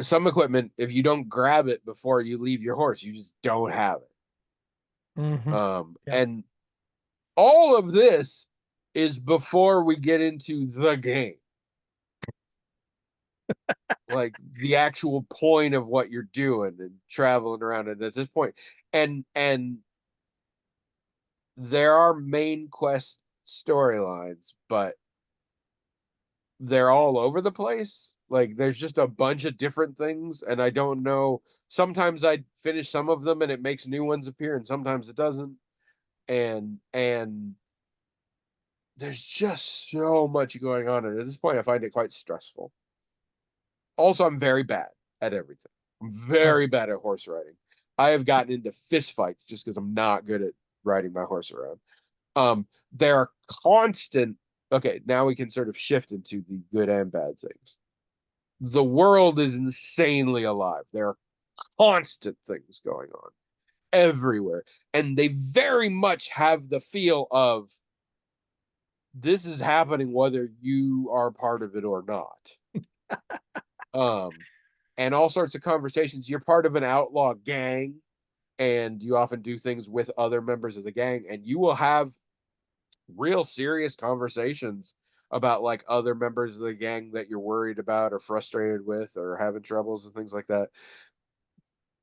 Speaker 1: some equipment, if you don't grab it before you leave your horse, you just don't have it.
Speaker 2: Hmm. Yeah.
Speaker 1: And all of this is before we get into the game, like the actual point of what you're doing and traveling around. And at this point, and there are main quest storylines, but they're all over the place. Like there's just a bunch of different things, and I don't know. Sometimes I finish some of them and it makes new ones appear, and sometimes it doesn't. And there's just so much going on, and at this point I find it quite stressful. Also, I'm very bad at everything. I'm
Speaker 2: Oh.
Speaker 1: very bad at horse riding. I have gotten into fist fights just because I'm not good at riding my horse around. There are constant. Okay, now we can sort of shift into the good and bad things. The world is insanely alive. There are constant things going on everywhere, and they very much have the feel of this is happening whether you are part of it or not. And all sorts of conversations. You're part of an outlaw gang, and you often do things with other members of the gang, and you will have real serious conversations about like other members of the gang that you're worried about or frustrated with or having troubles and things like that.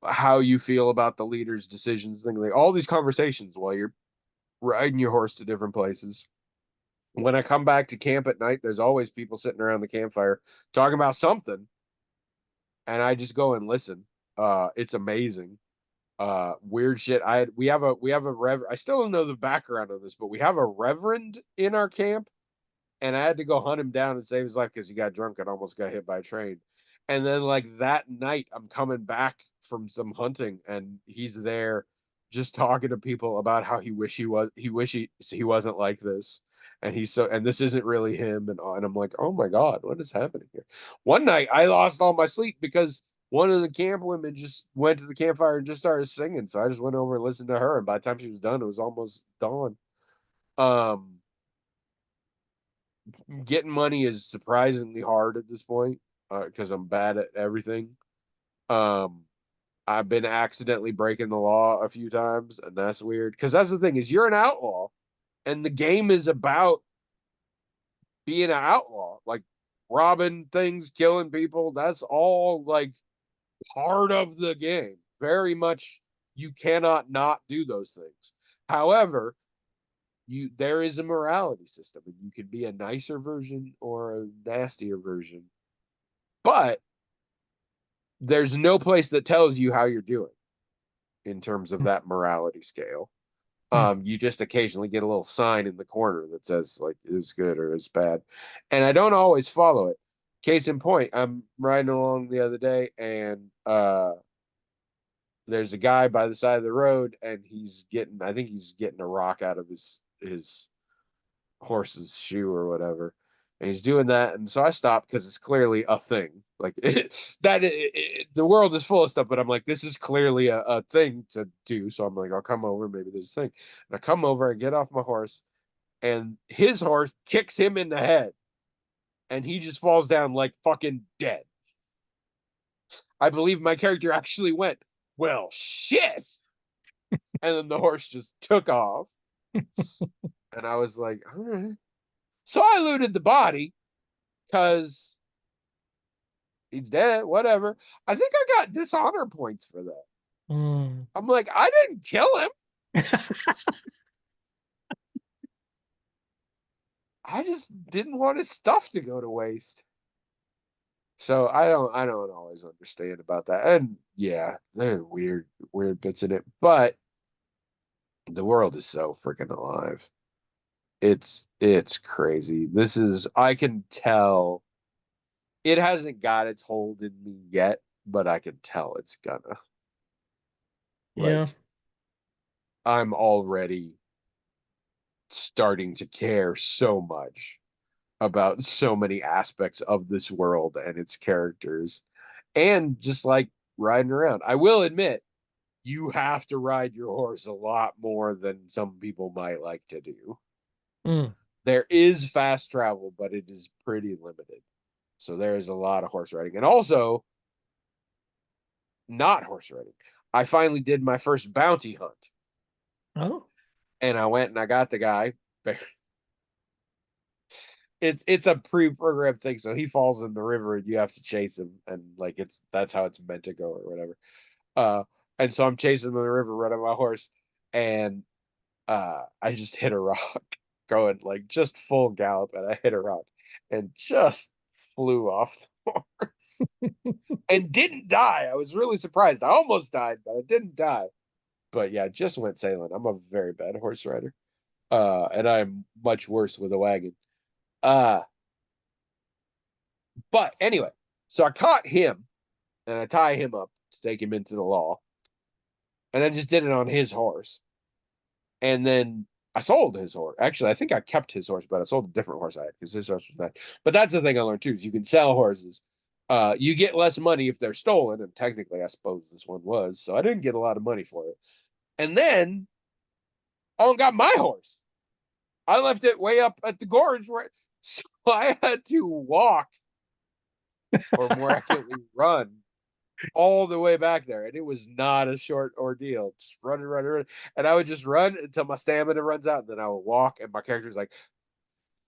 Speaker 1: How you feel about the leader's decisions, things like all these conversations while you're riding your horse to different places. When I come back to camp at night, there's always people sitting around the campfire talking about something, and I just go and listen. It's amazing. Weird shit. We have a rev. I still don't know the background of this, but we have a reverend in our camp, and I had to go hunt him down and save his life because he got drunk and almost got hit by a train. And then like that night, I'm coming back from some hunting, and he's there, just talking to people about how he wasn't like this, and this isn't really him, and I'm like, oh my god, what is happening here? One night, I lost all my sleep because one of the camp women just went to the campfire and just started singing, so I just went over and listened to her, and by the time she was done, it was almost dawn. Um, Getting money is surprisingly hard at this point because I'm bad at everything. Um, I've been accidentally breaking the law a few times, and that's weird. Because that's the thing is you're an outlaw, and the game is about being an outlaw, like robbing things, killing people. That's all like part of the game. Very much, you cannot not do those things. However, there is a morality system, and you can be a nicer version or a nastier version, but there's no place that tells you how you're doing in terms of that morality scale.
Speaker 2: Hmm.
Speaker 1: You just occasionally get a little sign in the corner that says like it's good or it's bad, and I don't always follow it. Case in point, I'm riding along the other day, and there's a guy by the side of the road, and I think he's getting a rock out of his horse's shoe or whatever. And he's doing that, and so I stopped because it's clearly a thing. Like the world is full of stuff, but I'm like, this is clearly a thing to do. So I'm like, I'll come over. Maybe there's a thing. And I come over and get off my horse, and his horse kicks him in the head, and he just falls down like fucking dead. I believe my character actually went, well, shit, and then the horse just took off, and I was like, all right. So I looted the body because he's dead, whatever. I think I got dishonor points for that.
Speaker 2: Hmm.
Speaker 1: I'm like, I didn't kill him. I just didn't want his stuff to go to waste. So I don't always understand about that. And yeah, there are weird bits in it. But the world is so freaking alive. It's crazy. I can tell it hasn't got its hold in me yet, but I can tell it's gonna.
Speaker 2: Yeah.
Speaker 1: Like, I'm already starting to care so much about so many aspects of this world and its characters, and just like riding around. I will admit, you have to ride your horse a lot more than some people might like to do.
Speaker 2: Hmm.
Speaker 1: There is fast travel, but it is pretty limited. So there's a lot of horse riding. And also, not horse riding. I finally did my first bounty hunt,
Speaker 2: Oh.
Speaker 1: and I went and I got the guy. It's a pre-programmed thing, so he falls in the river and you have to chase him, and like that's how it's meant to go or whatever. Uh, and so I'm chasing him in the river, running my horse, and I just hit a rock, going like just full gallop, and I hit a rock, and just flew off the horse, and didn't die. I was really surprised. I almost died, but I didn't die. But yeah, just went sailing. I'm a very bad horse rider, and I'm much worse with a wagon. Uh, but anyway, so I caught him and I tie him up to take him into the law, and I just did it on his horse, and then I sold his horse. Actually, I think I kept his horse, but I sold a different horse I had because his horse was bad. But that's the thing I learned too: is you can sell horses. You get less money if they're stolen, and technically, I suppose this one was. So I didn't get a lot of money for it. And then I got my horse. I left it way up at the gorge where so I had to walk, or more accurately run, all the way back there. And it was not a short ordeal. Just run and run and run. And I would just run until my stamina runs out. And then I would walk and my character's like,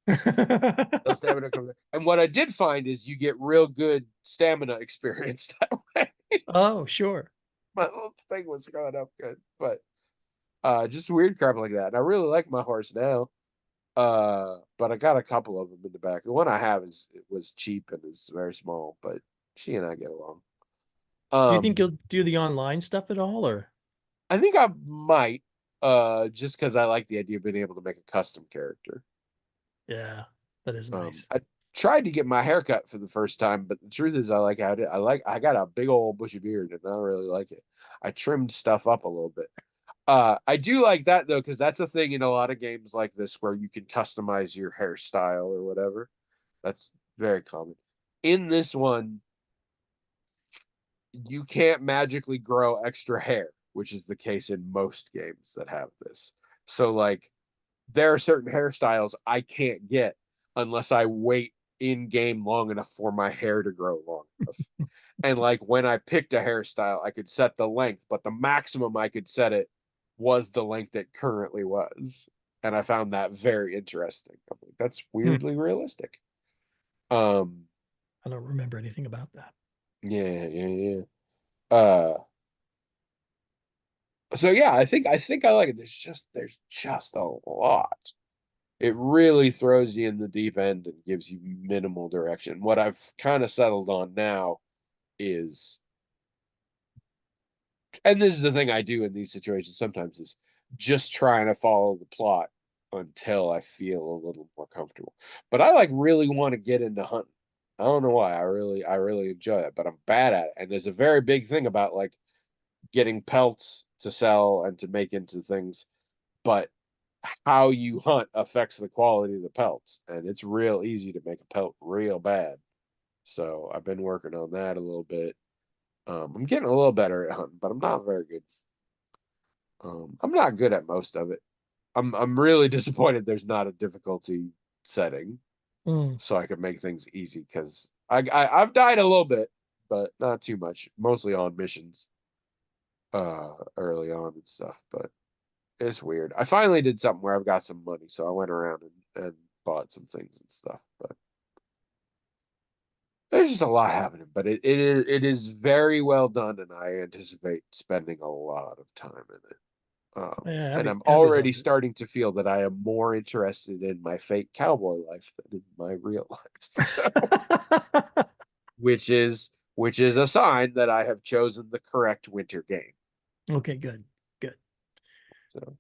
Speaker 1: the stamina comes back. And what I did find is you get real good stamina experience that way.
Speaker 2: Oh, sure.
Speaker 1: My little thing was going up good. But just weird crap like that. And I really like my horse now. But I got a couple of them in the back. The one I have was cheap and is very small, but she and I get along.
Speaker 2: Do you think you'll do the online stuff at all, or?
Speaker 1: I think I might, just because I like the idea of being able to make a custom character.
Speaker 2: Yeah, that is nice.
Speaker 1: I tried to get my haircut for the first time, but the truth is, I like how I got a big old bushy beard, and I don't really like it. I trimmed stuff up a little bit. I do like that though, because that's a thing in a lot of games like this where you can customize your hairstyle or whatever. That's very common. In this one, you can't magically grow extra hair, which is the case in most games that have this. So like there are certain hairstyles I can't get unless I wait in game long enough for my hair to grow long enough. And like when I picked a hairstyle, I could set the length, but the maximum I could set it was the length it currently was. And I found that very interesting. I'm like, that's weirdly realistic.
Speaker 2: I don't remember anything about that.
Speaker 1: Yeah. So yeah, I think I like it. There's just a lot. It really throws you in the deep end and gives you minimal direction. What I've kind of settled on now is, and this is the thing I do in these situations sometimes, is just trying to follow the plot until I feel a little more comfortable. But I like really want to get into hunting. I don't know why. I really enjoy it, but I'm bad at it. And there's a very big thing about like getting pelts to sell and to make into things, but how you hunt affects the quality of the pelts, and it's real easy to make a pelt real bad. So I've been working on that a little bit. I'm getting a little better at hunting, but I'm not very good. I'm not good at most of it. I'm really disappointed there's not a difficulty setting so I can make things easy because I've died a little bit, but not too much. Mostly on missions, early on and stuff. But it's weird. I finally did something where I've got some money, so I went around and bought some things and stuff. But there's just a lot happening. But it is very well done, and I anticipate spending a lot of time in it.
Speaker 2: Yeah,
Speaker 1: And I'm
Speaker 2: Abby
Speaker 1: already
Speaker 2: loves it.
Speaker 1: starting to feel that I am more interested in my fake cowboy life than in my real life. So, which is a sign that I have chosen the correct winter game.
Speaker 2: Okay, good. Good.
Speaker 1: So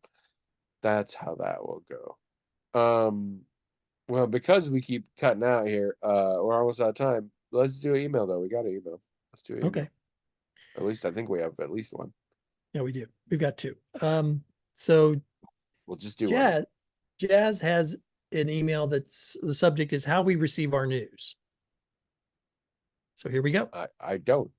Speaker 1: that's how that will go. Well, because we keep cutting out here, we're almost out of time. Let's do an email though. We got an email. Let's do an email.
Speaker 2: Okay.
Speaker 1: At least I think we have at least one.
Speaker 2: Yeah, we do. We've got two. So
Speaker 1: We'll just do one.
Speaker 2: Jazz has an email that's the subject is how we receive our news. So here we go.
Speaker 1: I don't.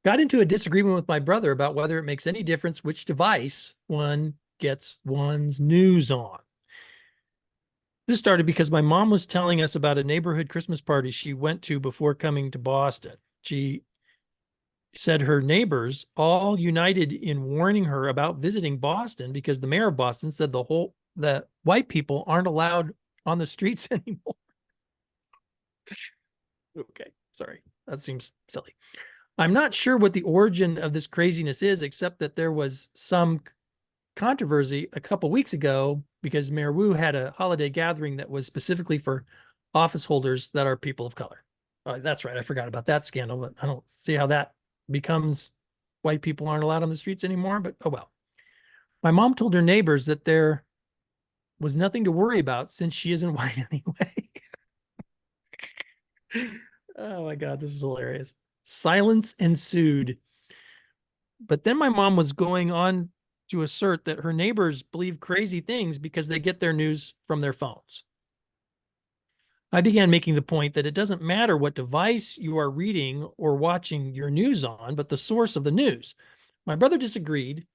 Speaker 2: Got into a disagreement with my brother about whether it makes any difference which device one gets one's news on. This started because my mom was telling us about a neighborhood Christmas party she went to before coming to Boston. She said her neighbors all united in warning her about visiting Boston because the mayor of Boston said the white people aren't allowed on the streets anymore. Okay, sorry. That seems silly. I'm not sure what the origin of this craziness is, except that there was some controversy a couple weeks ago because Mayor Wu had a holiday gathering that was specifically for office holders that are people of color. That's right. I forgot about that scandal, but I don't see how that becomes white people aren't allowed on the streets anymore, but oh well. My mom told her neighbors that there was nothing to worry about since she isn't white anyway. Oh my God, this is hilarious. Silence ensued. But then my mom was going on to assert that her neighbors believe crazy things because they get their news from their phones. I began making the point that it doesn't matter what device you are reading or watching your news on, but the source of the news. My brother disagreed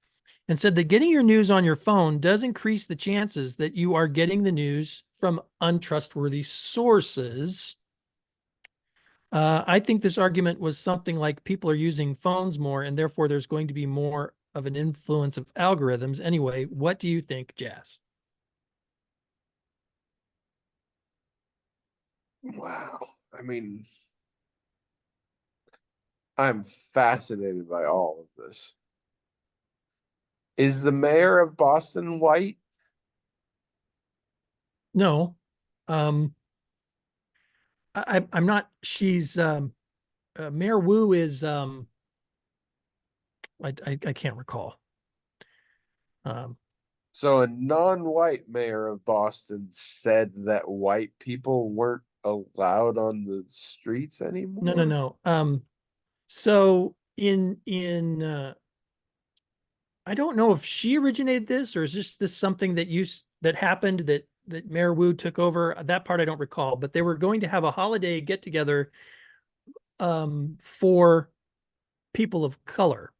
Speaker 2: and said that getting your news on your phone does increase the chances that you are getting the news from untrustworthy sources. I think this argument was something like people are using phones more, and therefore there's going to be more of an influence of algorithms. Anyway, what do you think, Jazz?
Speaker 1: Wow. I mean, I'm fascinated by all of this. Is the mayor of Boston white?
Speaker 2: No, um, I'm not. She's Mayor Wu is I can't recall. Um,
Speaker 1: So a non-white mayor of Boston said that white people weren't allowed on the streets
Speaker 2: no, no,
Speaker 1: anymore.
Speaker 2: no. So in I don't know if she originated this or is this something that happened that Mayor Wu took over. That part I don't recall, but they were going to have a holiday get together for people of color,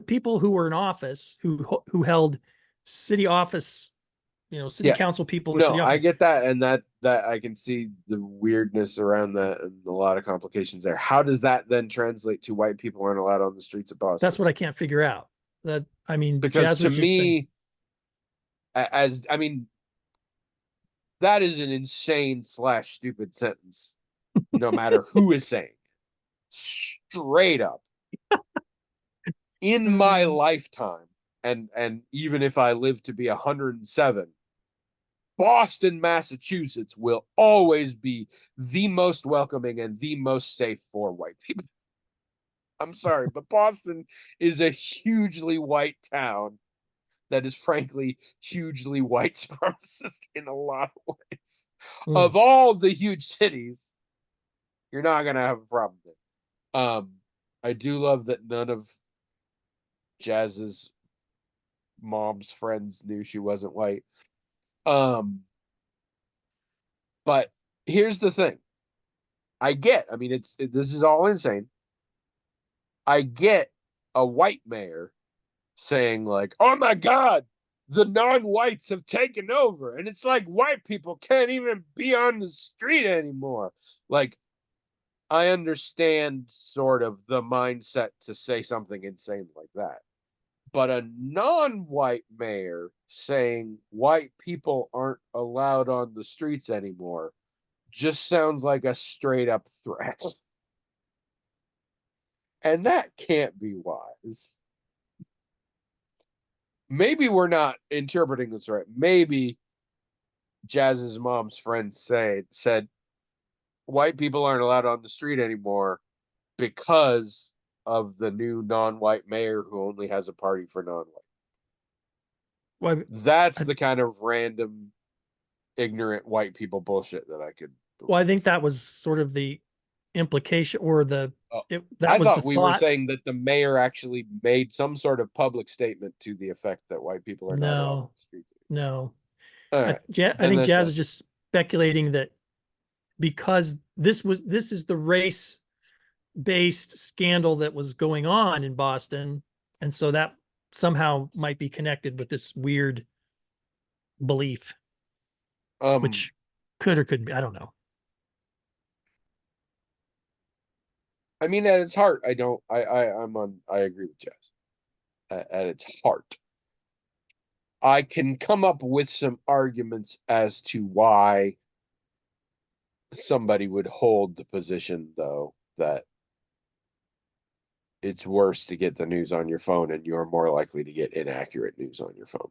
Speaker 2: people who were in office who held city office, city
Speaker 1: Yes.
Speaker 2: council people or
Speaker 1: No,
Speaker 2: city
Speaker 1: I
Speaker 2: office.
Speaker 1: get that, and that I can see the weirdness around that and a lot of complications there. How does that then translate to white people aren't allowed on the streets of Boston?
Speaker 2: That's what I can't figure out. That I mean,
Speaker 1: Because
Speaker 2: Jazz
Speaker 1: to
Speaker 2: was just saying.
Speaker 1: me, as I mean, that is an insane slash stupid sentence, no matter who is saying. Straight up. In my lifetime, and even if I live to be 107, Boston, Massachusetts will always be the most welcoming and the most safe for white people. I'm sorry, but Boston is a hugely white town that is frankly hugely white supremacist in a lot of ways.
Speaker 2: Mm.
Speaker 1: Of all the huge cities, you're not gonna have a problem with it. I do love that none of Jazz's mom's friends knew she wasn't white. Um, but here's the thing. I mean, this is all insane. I get a white mayor saying like, "Oh my God, the non-whites have taken over," and it's like white people can't even be on the street anymore. Like, I understand sort of the mindset to say something insane like that, but a non-white mayor saying white people aren't allowed on the streets anymore just sounds like a straight up threat. And that can't be wise. Maybe we're not interpreting this right. Maybe Jazz's mom's friend said white people aren't allowed on the street anymore because of the new non-white mayor who only has a party for non-white.
Speaker 2: Well,
Speaker 1: That's
Speaker 2: I,
Speaker 1: the kind of random ignorant white people bullshit that I could
Speaker 2: well, I
Speaker 1: believe.
Speaker 2: think that was sort of the implication or
Speaker 1: Oh,
Speaker 2: that
Speaker 1: I
Speaker 2: was the
Speaker 1: thought we were
Speaker 2: thought.
Speaker 1: saying that the mayor actually made some sort of public statement to the effect that white people are not allowed on
Speaker 2: No,
Speaker 1: the streets.
Speaker 2: no.
Speaker 1: All right,
Speaker 2: I
Speaker 1: then
Speaker 2: think
Speaker 1: that's
Speaker 2: Jazz
Speaker 1: that.
Speaker 2: is just speculating that because this is the race based scandal that was going on in Boston, and so that somehow might be connected with this weird belief,
Speaker 1: Um,
Speaker 2: which could or couldn't be. I don't know.
Speaker 1: I mean, at its heart, I don't. I agree with Jazz. At its heart, I can come up with some arguments as to why somebody would hold the position, though, that it's worse to get the news on your phone and you're more likely to get inaccurate news on your phone.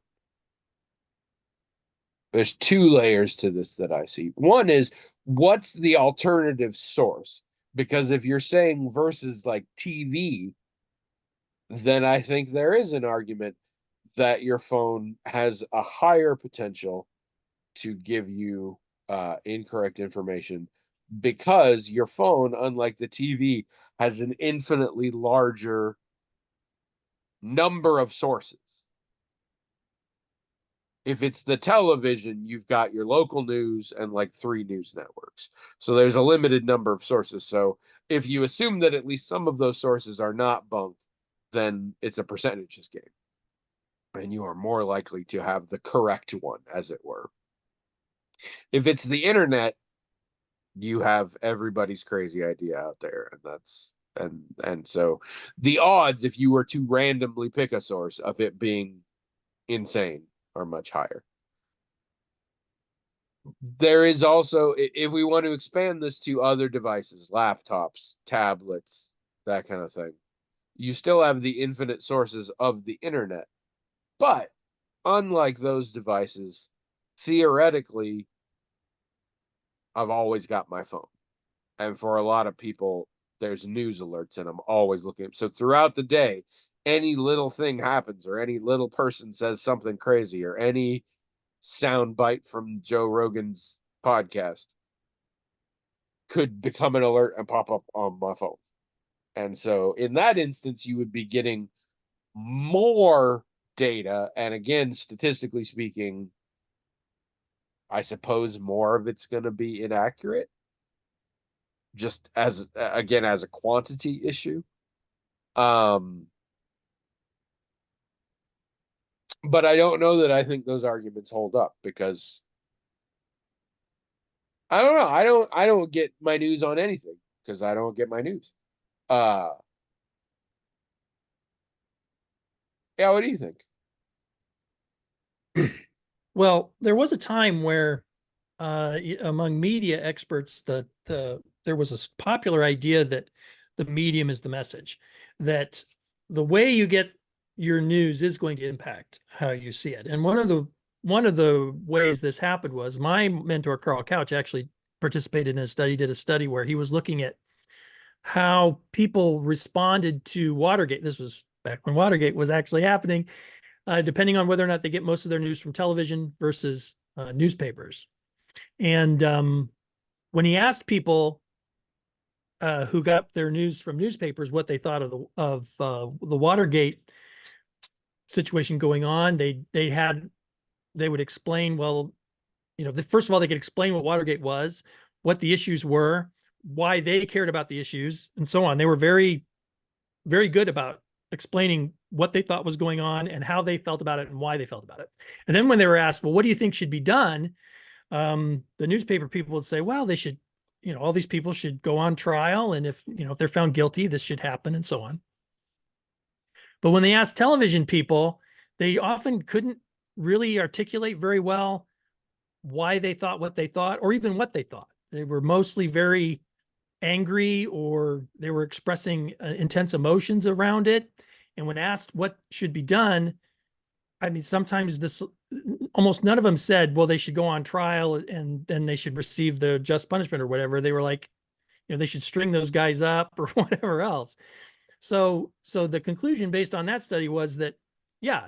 Speaker 1: There's two layers to this that I see. One is what's the alternative source? Because if you're saying versus like TV, then I think there is an argument that your phone has a higher potential to give you incorrect information because your phone, unlike the TV, has an infinitely larger number of sources. If it's the television, you've got your local news and like three news networks. So there's a limited number of sources. So if you assume that at least some of those sources are not bunk, then it's a percentages game. and you are more likely to have the correct one, as it were. If it's the internet, you have everybody's crazy idea out there, and that's and so the odds, if you were to randomly pick a source, of it being insane are much higher. There is also, if we want to expand this to other devices, laptops, tablets, that kind of thing, you still have the infinite sources of the internet. But unlike those devices, theoretically, I've always got my phone. And for a lot of people, there's news alerts, and I'm always looking. So throughout the day, any little thing happens, or any little person says something crazy, or any sound bite from Joe Rogan's podcast could become an alert and pop up on my phone. And so in that instance, you would be getting more data. And again, statistically speaking, I suppose more of it's going to be inaccurate, just as, again, as a quantity issue. But I don't know that I think those arguments hold up, because I don't know. I don't get my news on anything, because I don't get my news. Uh yeah, what do you think?
Speaker 2: Well, there was a time where among media experts there was a popular idea that the medium is the message, that the way you get your news is going to impact how you see it. And one of the ways this happened was my mentor, Carl Couch, actually participated in a study, did a study where he was looking at how people responded to Watergate. This was back when Watergate was actually happening, depending on whether or not they get most of their news from television versus newspapers. And when he asked people who got their news from newspapers what they thought of the Watergate situation going on, they would explain, well, first of all, they could explain what Watergate was, what the issues were, why they cared about the issues, and so on. They were very, very good about explaining what they thought was going on and how they felt about it and why they felt about it. And then when they were asked, well, what do you think should be done? The newspaper people would say, well, they should, all these people should go on trial. And if they're found guilty, this should happen, and so on. But when they asked television people, they often couldn't really articulate very well why they thought what they thought, or even what they thought. They were mostly very angry, or they were expressing intense emotions around it. And when asked what should be done, I mean, sometimes almost none of them said, well, they should go on trial and then they should receive the just punishment or whatever. They were like, they should string those guys up or whatever else. So the conclusion based on that study was that, yeah,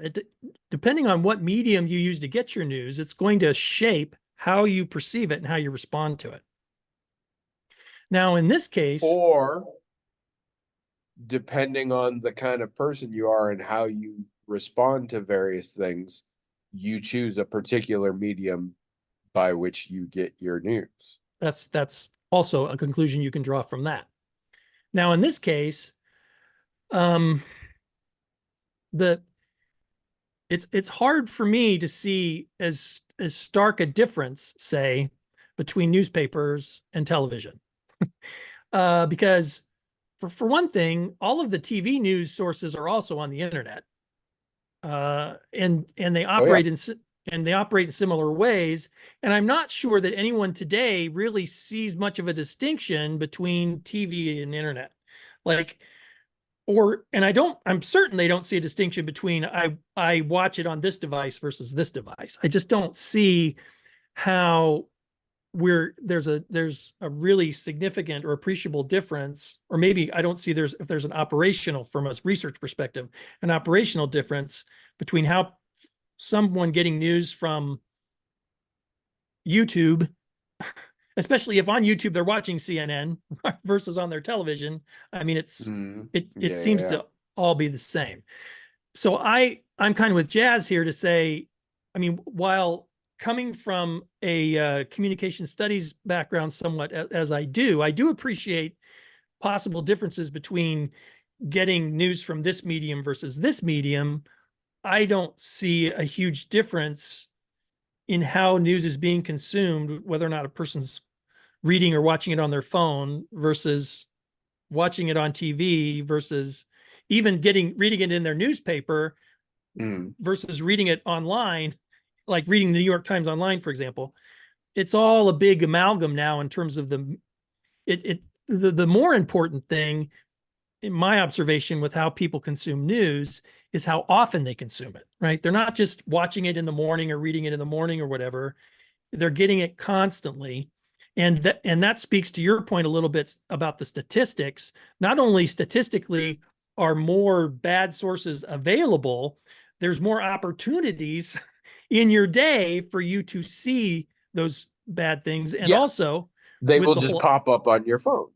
Speaker 2: depending on what medium you use to get your news, it's going to shape how you perceive it and how you respond to it. Now, in this case,
Speaker 1: or depending on the kind of person you are and how you respond to various things, you choose a particular medium by which you get your news.
Speaker 2: That's also a conclusion you can draw from that. Now, in this case, it's hard for me to see as stark a difference, say, between newspapers and television. Because for one thing, all of the TV news sources are also on the internet. And they operate in similar ways. And I'm not sure that anyone today really sees much of a distinction between TV and internet. I'm certain they don't see a distinction between I watch it on this device versus this device. I just don't see how there's a really significant or appreciable difference, or maybe I don't see if there's an operational, from a research perspective, an operational difference between how someone getting news from YouTube, especially if on YouTube they're watching CNN versus on their television. I mean, it seems to all be the same. So I'm kind of with Jazz here to say, I mean, while coming from a communication studies background somewhat as I do appreciate possible differences between getting news from this medium versus this medium. I don't see a huge difference in how news is being consumed, whether or not a person's reading or watching it on their phone versus watching it on TV versus even reading it in their newspaper versus reading it online, like reading the New York Times online, for example. It's all a big amalgam now in terms of the more important thing, in my observation, with how people consume news is how often they consume it, right? They're not just watching it in the morning or reading it in the morning or whatever. They're getting it constantly. And that speaks to your point a little bit about the statistics. Not only statistically are more bad sources available, there's more opportunities in your day for you to see those bad things. And
Speaker 1: Yes.
Speaker 2: also
Speaker 1: They
Speaker 2: with
Speaker 1: will
Speaker 2: the
Speaker 1: just
Speaker 2: whole
Speaker 1: pop up on your phone.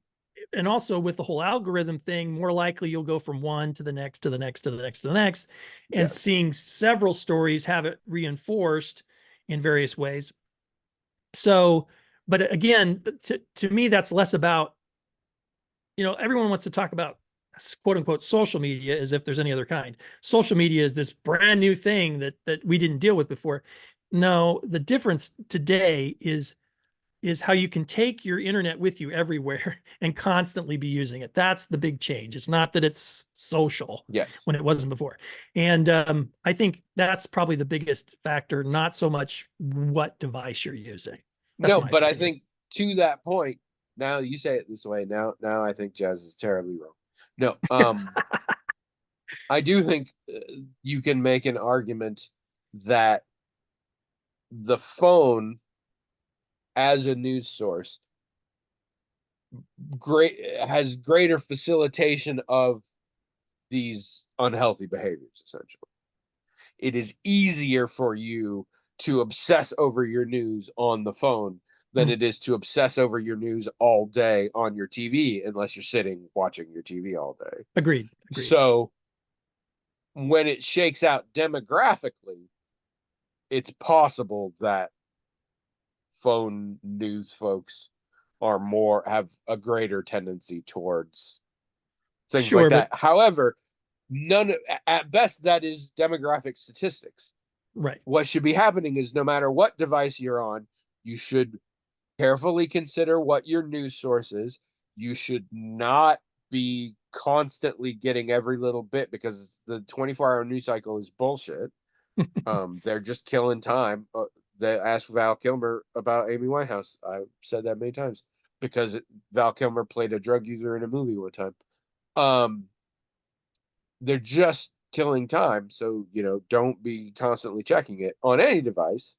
Speaker 2: and also with the whole algorithm thing, more likely you'll go from one to the next, to the next, to the next, to the next, and
Speaker 1: Yes.
Speaker 2: seeing several stories have it reinforced in various ways. So, but again, to me, that's less about, everyone wants to talk about quote unquote social media as if there's any other kind. Social media is this brand new thing that we didn't deal with before. No, the difference today is how you can take your internet with you everywhere and constantly be using it. That's the big change. It's not that it's social
Speaker 1: Yes.
Speaker 2: when it wasn't before. And I think that's probably the biggest factor, not so much what device you're using. That's
Speaker 1: No,
Speaker 2: my
Speaker 1: but I
Speaker 2: opinion.
Speaker 1: think to that point, now you say it this way, now I think Jazz is terribly wrong. No, I do think you can make an argument that the phone as a news source has greater facilitation of these unhealthy behaviors. Essentially, it is easier for you to obsess over your news on the phone than it is to obsess over your news all day on your TV, unless you're sitting watching your TV all day.
Speaker 2: Agreed.
Speaker 1: So when it shakes out demographically, it's possible that phone news folks have a greater tendency towards things like
Speaker 2: Sure, but
Speaker 1: that. However, at best, that is demographic statistics.
Speaker 2: right.
Speaker 1: What should be happening is no matter what device you're on, you should carefully consider what your news source is. You should not be constantly getting every little bit, because the 24-hour news cycle is bullshit. They're just killing time. They asked Val Kilmer about Amy Winehouse. I said that many times because Val Kilmer played a drug user in a movie one time. They're just killing time. So, don't be constantly checking it on any device.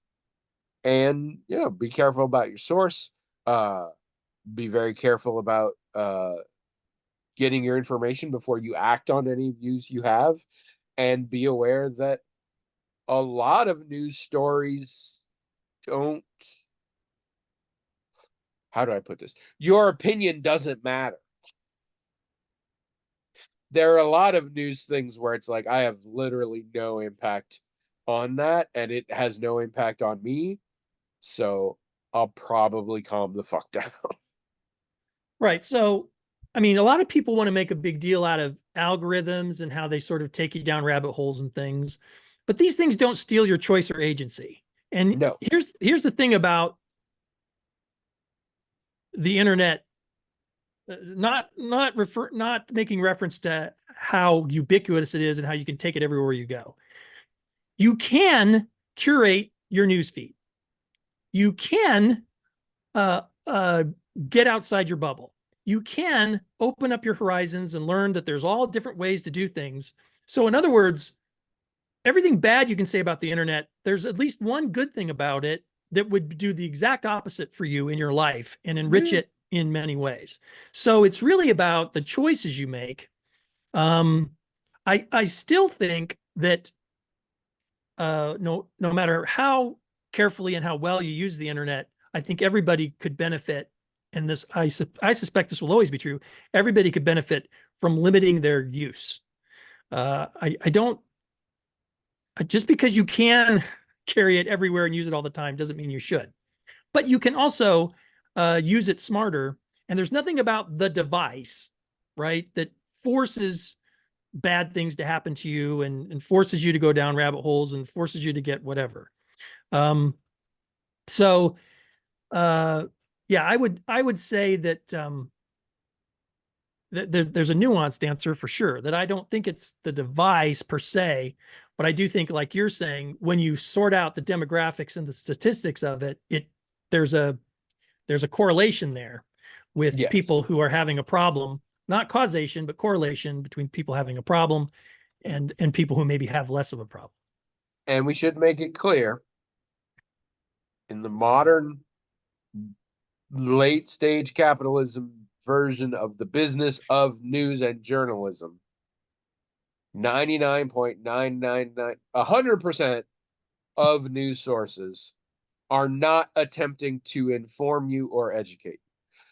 Speaker 1: And, be careful about your source. Be very careful about getting your information before you act on any views you have. And be aware that a lot of news stories don't. How do I put this? Your opinion doesn't matter. There are a lot of news things where it's like, I have literally no impact on that, and it has no impact on me. So I'll probably calm the fuck down.
Speaker 2: Right. So, I mean, a lot of people want to make a big deal out of algorithms and how they sort of take you down rabbit holes and things, but these things don't steal your choice or agency. And
Speaker 1: No.
Speaker 2: here's the thing about the internet, not making reference to how ubiquitous it is and how you can take it everywhere you go. You can curate your newsfeed. You can get outside your bubble. You can open up your horizons and learn that there's all different ways to do things. So, in other words, everything bad you can say about the internet, there's at least one good thing about it that would do the exact opposite for you in your life and enrich it in many ways. So it's really about the choices you make. I still think that no matter how carefully and how well you use the internet, I think everybody could benefit. And this, I suspect this will always be true. Everybody could benefit from limiting their use. I don't, just because you can carry it everywhere and use it all the time doesn't mean you should. But you can also use it smarter. And there's nothing about the device, right, that forces bad things to happen to you and forces you to go down rabbit holes and forces you to get whatever. So yeah, I would say that there's a nuanced answer for sure, that I don't think it's the device per se, but I do think, like you're saying, when you sort out the demographics and the statistics of it, there's a correlation there with
Speaker 1: Yes.
Speaker 2: people who are having a problem, not causation, but correlation between people having a problem and people who maybe have less of a problem.
Speaker 1: And we should make it clear, in the modern late stage capitalism version of the business of news and journalism, 99.999, 100% of news sources are not attempting to inform you or educate.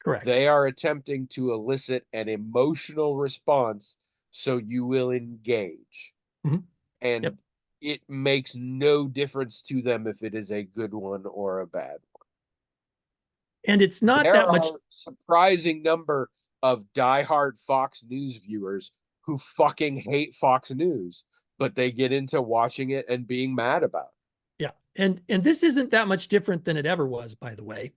Speaker 2: Correct.
Speaker 1: They are attempting to elicit an emotional response so you will engage.
Speaker 2: Mhm.
Speaker 1: And
Speaker 2: Yep.
Speaker 1: it makes no difference to them if it is a good one or a bad one.
Speaker 2: And it's not
Speaker 1: There
Speaker 2: that much.
Speaker 1: are a surprising number of diehard Fox News viewers who fucking hate Fox News, but they get into watching it and being mad about it.
Speaker 2: Yeah. And this isn't that much different than it ever was, by the way.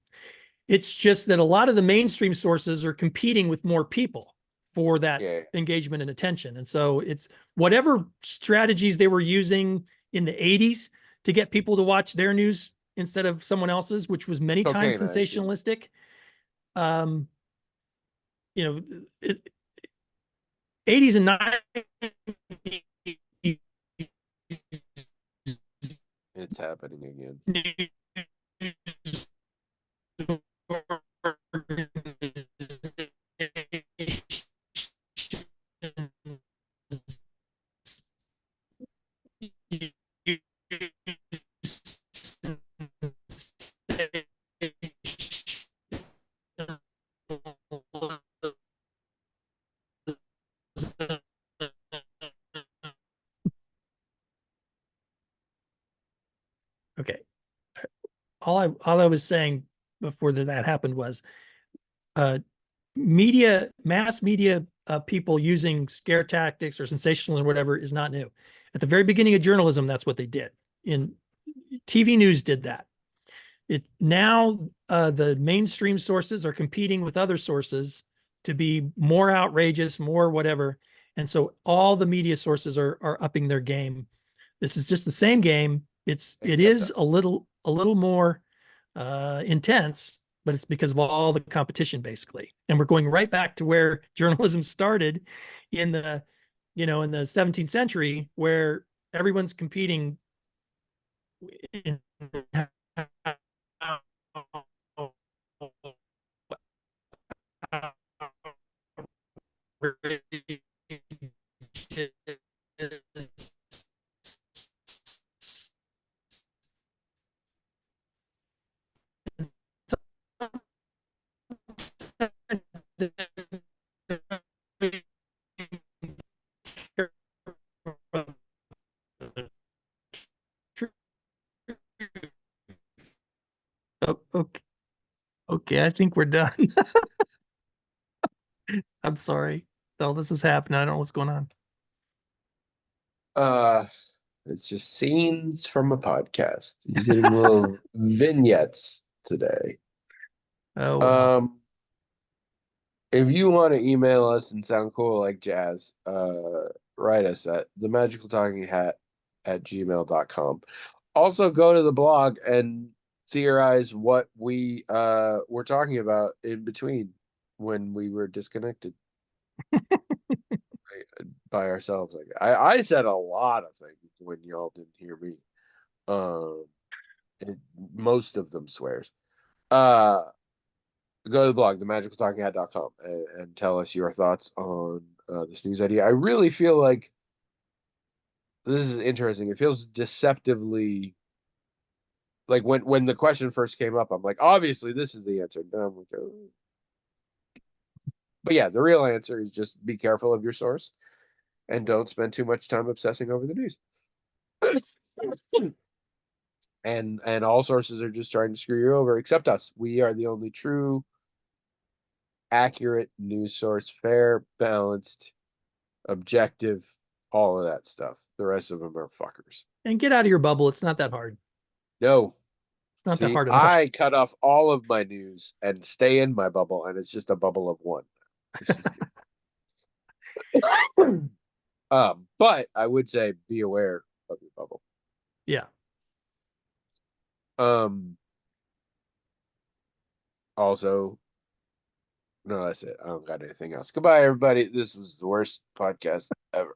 Speaker 2: It's just that a lot of the mainstream sources are competing with more people for that
Speaker 1: Yeah.
Speaker 2: engagement and attention. And so it's whatever strategies they were using in the 80s to get people to watch their news instead of someone else's, which was many times
Speaker 1: Cocaine eyes, yeah.
Speaker 2: sensationalistic. Um, you know, 80s and 90s.
Speaker 1: It's happening again.
Speaker 2: Okay. All I was saying before that happened was uh mass media people using scare tactics or sensationalism or whatever is not new. At the very beginning of journalism, that's what they did. In TV news did that. It now the mainstream sources are competing with other sources to be more outrageous, more whatever. And so all the media sources are upping their game. This is just the same game. It
Speaker 1: Except
Speaker 2: is
Speaker 1: us.
Speaker 2: a little more intense, but it's because of all the competition, basically. And we're going right back to where journalism started in the, in the 17th century, where everyone's competing in Oh, okay. Okay, I think we're done. I'm sorry. All this is happening. I don't know what's going on.
Speaker 1: Uh, it's just scenes from a podcast. You're getting little vignettes today.
Speaker 2: Oh well.
Speaker 1: Um, if you want to email us and sound cool like jazz, write us at themagicaltalkinghat@gmail.com. Also go to the blog and theorize what we were talking about in between when we were disconnected by ourselves. Like I said a lot of things when y'all didn't hear me. Um, and most of them swears. Uh, go to the blog, themagicaltalkinghat.com, and tell us your thoughts on this news idea. I really feel like this is interesting. It feels deceptively like when the question first came up, I'm like, obviously this is the answer. Now I'm like, oh. But yeah, the real answer is just be careful of your source and don't spend too much time obsessing over the news. And all sources are just trying to screw you over, except us. We are the only true, accurate news source, fair, balanced, objective, all of that stuff. The rest of them are fuckers.
Speaker 2: And get out of your bubble. It's not that hard.
Speaker 1: No.
Speaker 2: It's not that
Speaker 1: See,
Speaker 2: hard at all.
Speaker 1: I cut off all of my news and stay in my bubble, and it's just a bubble of one. It's just but I would say be aware of your bubble.
Speaker 2: Yeah.
Speaker 1: Also, no, that's it. I don't got anything else. Goodbye, everybody. This was the worst podcast ever.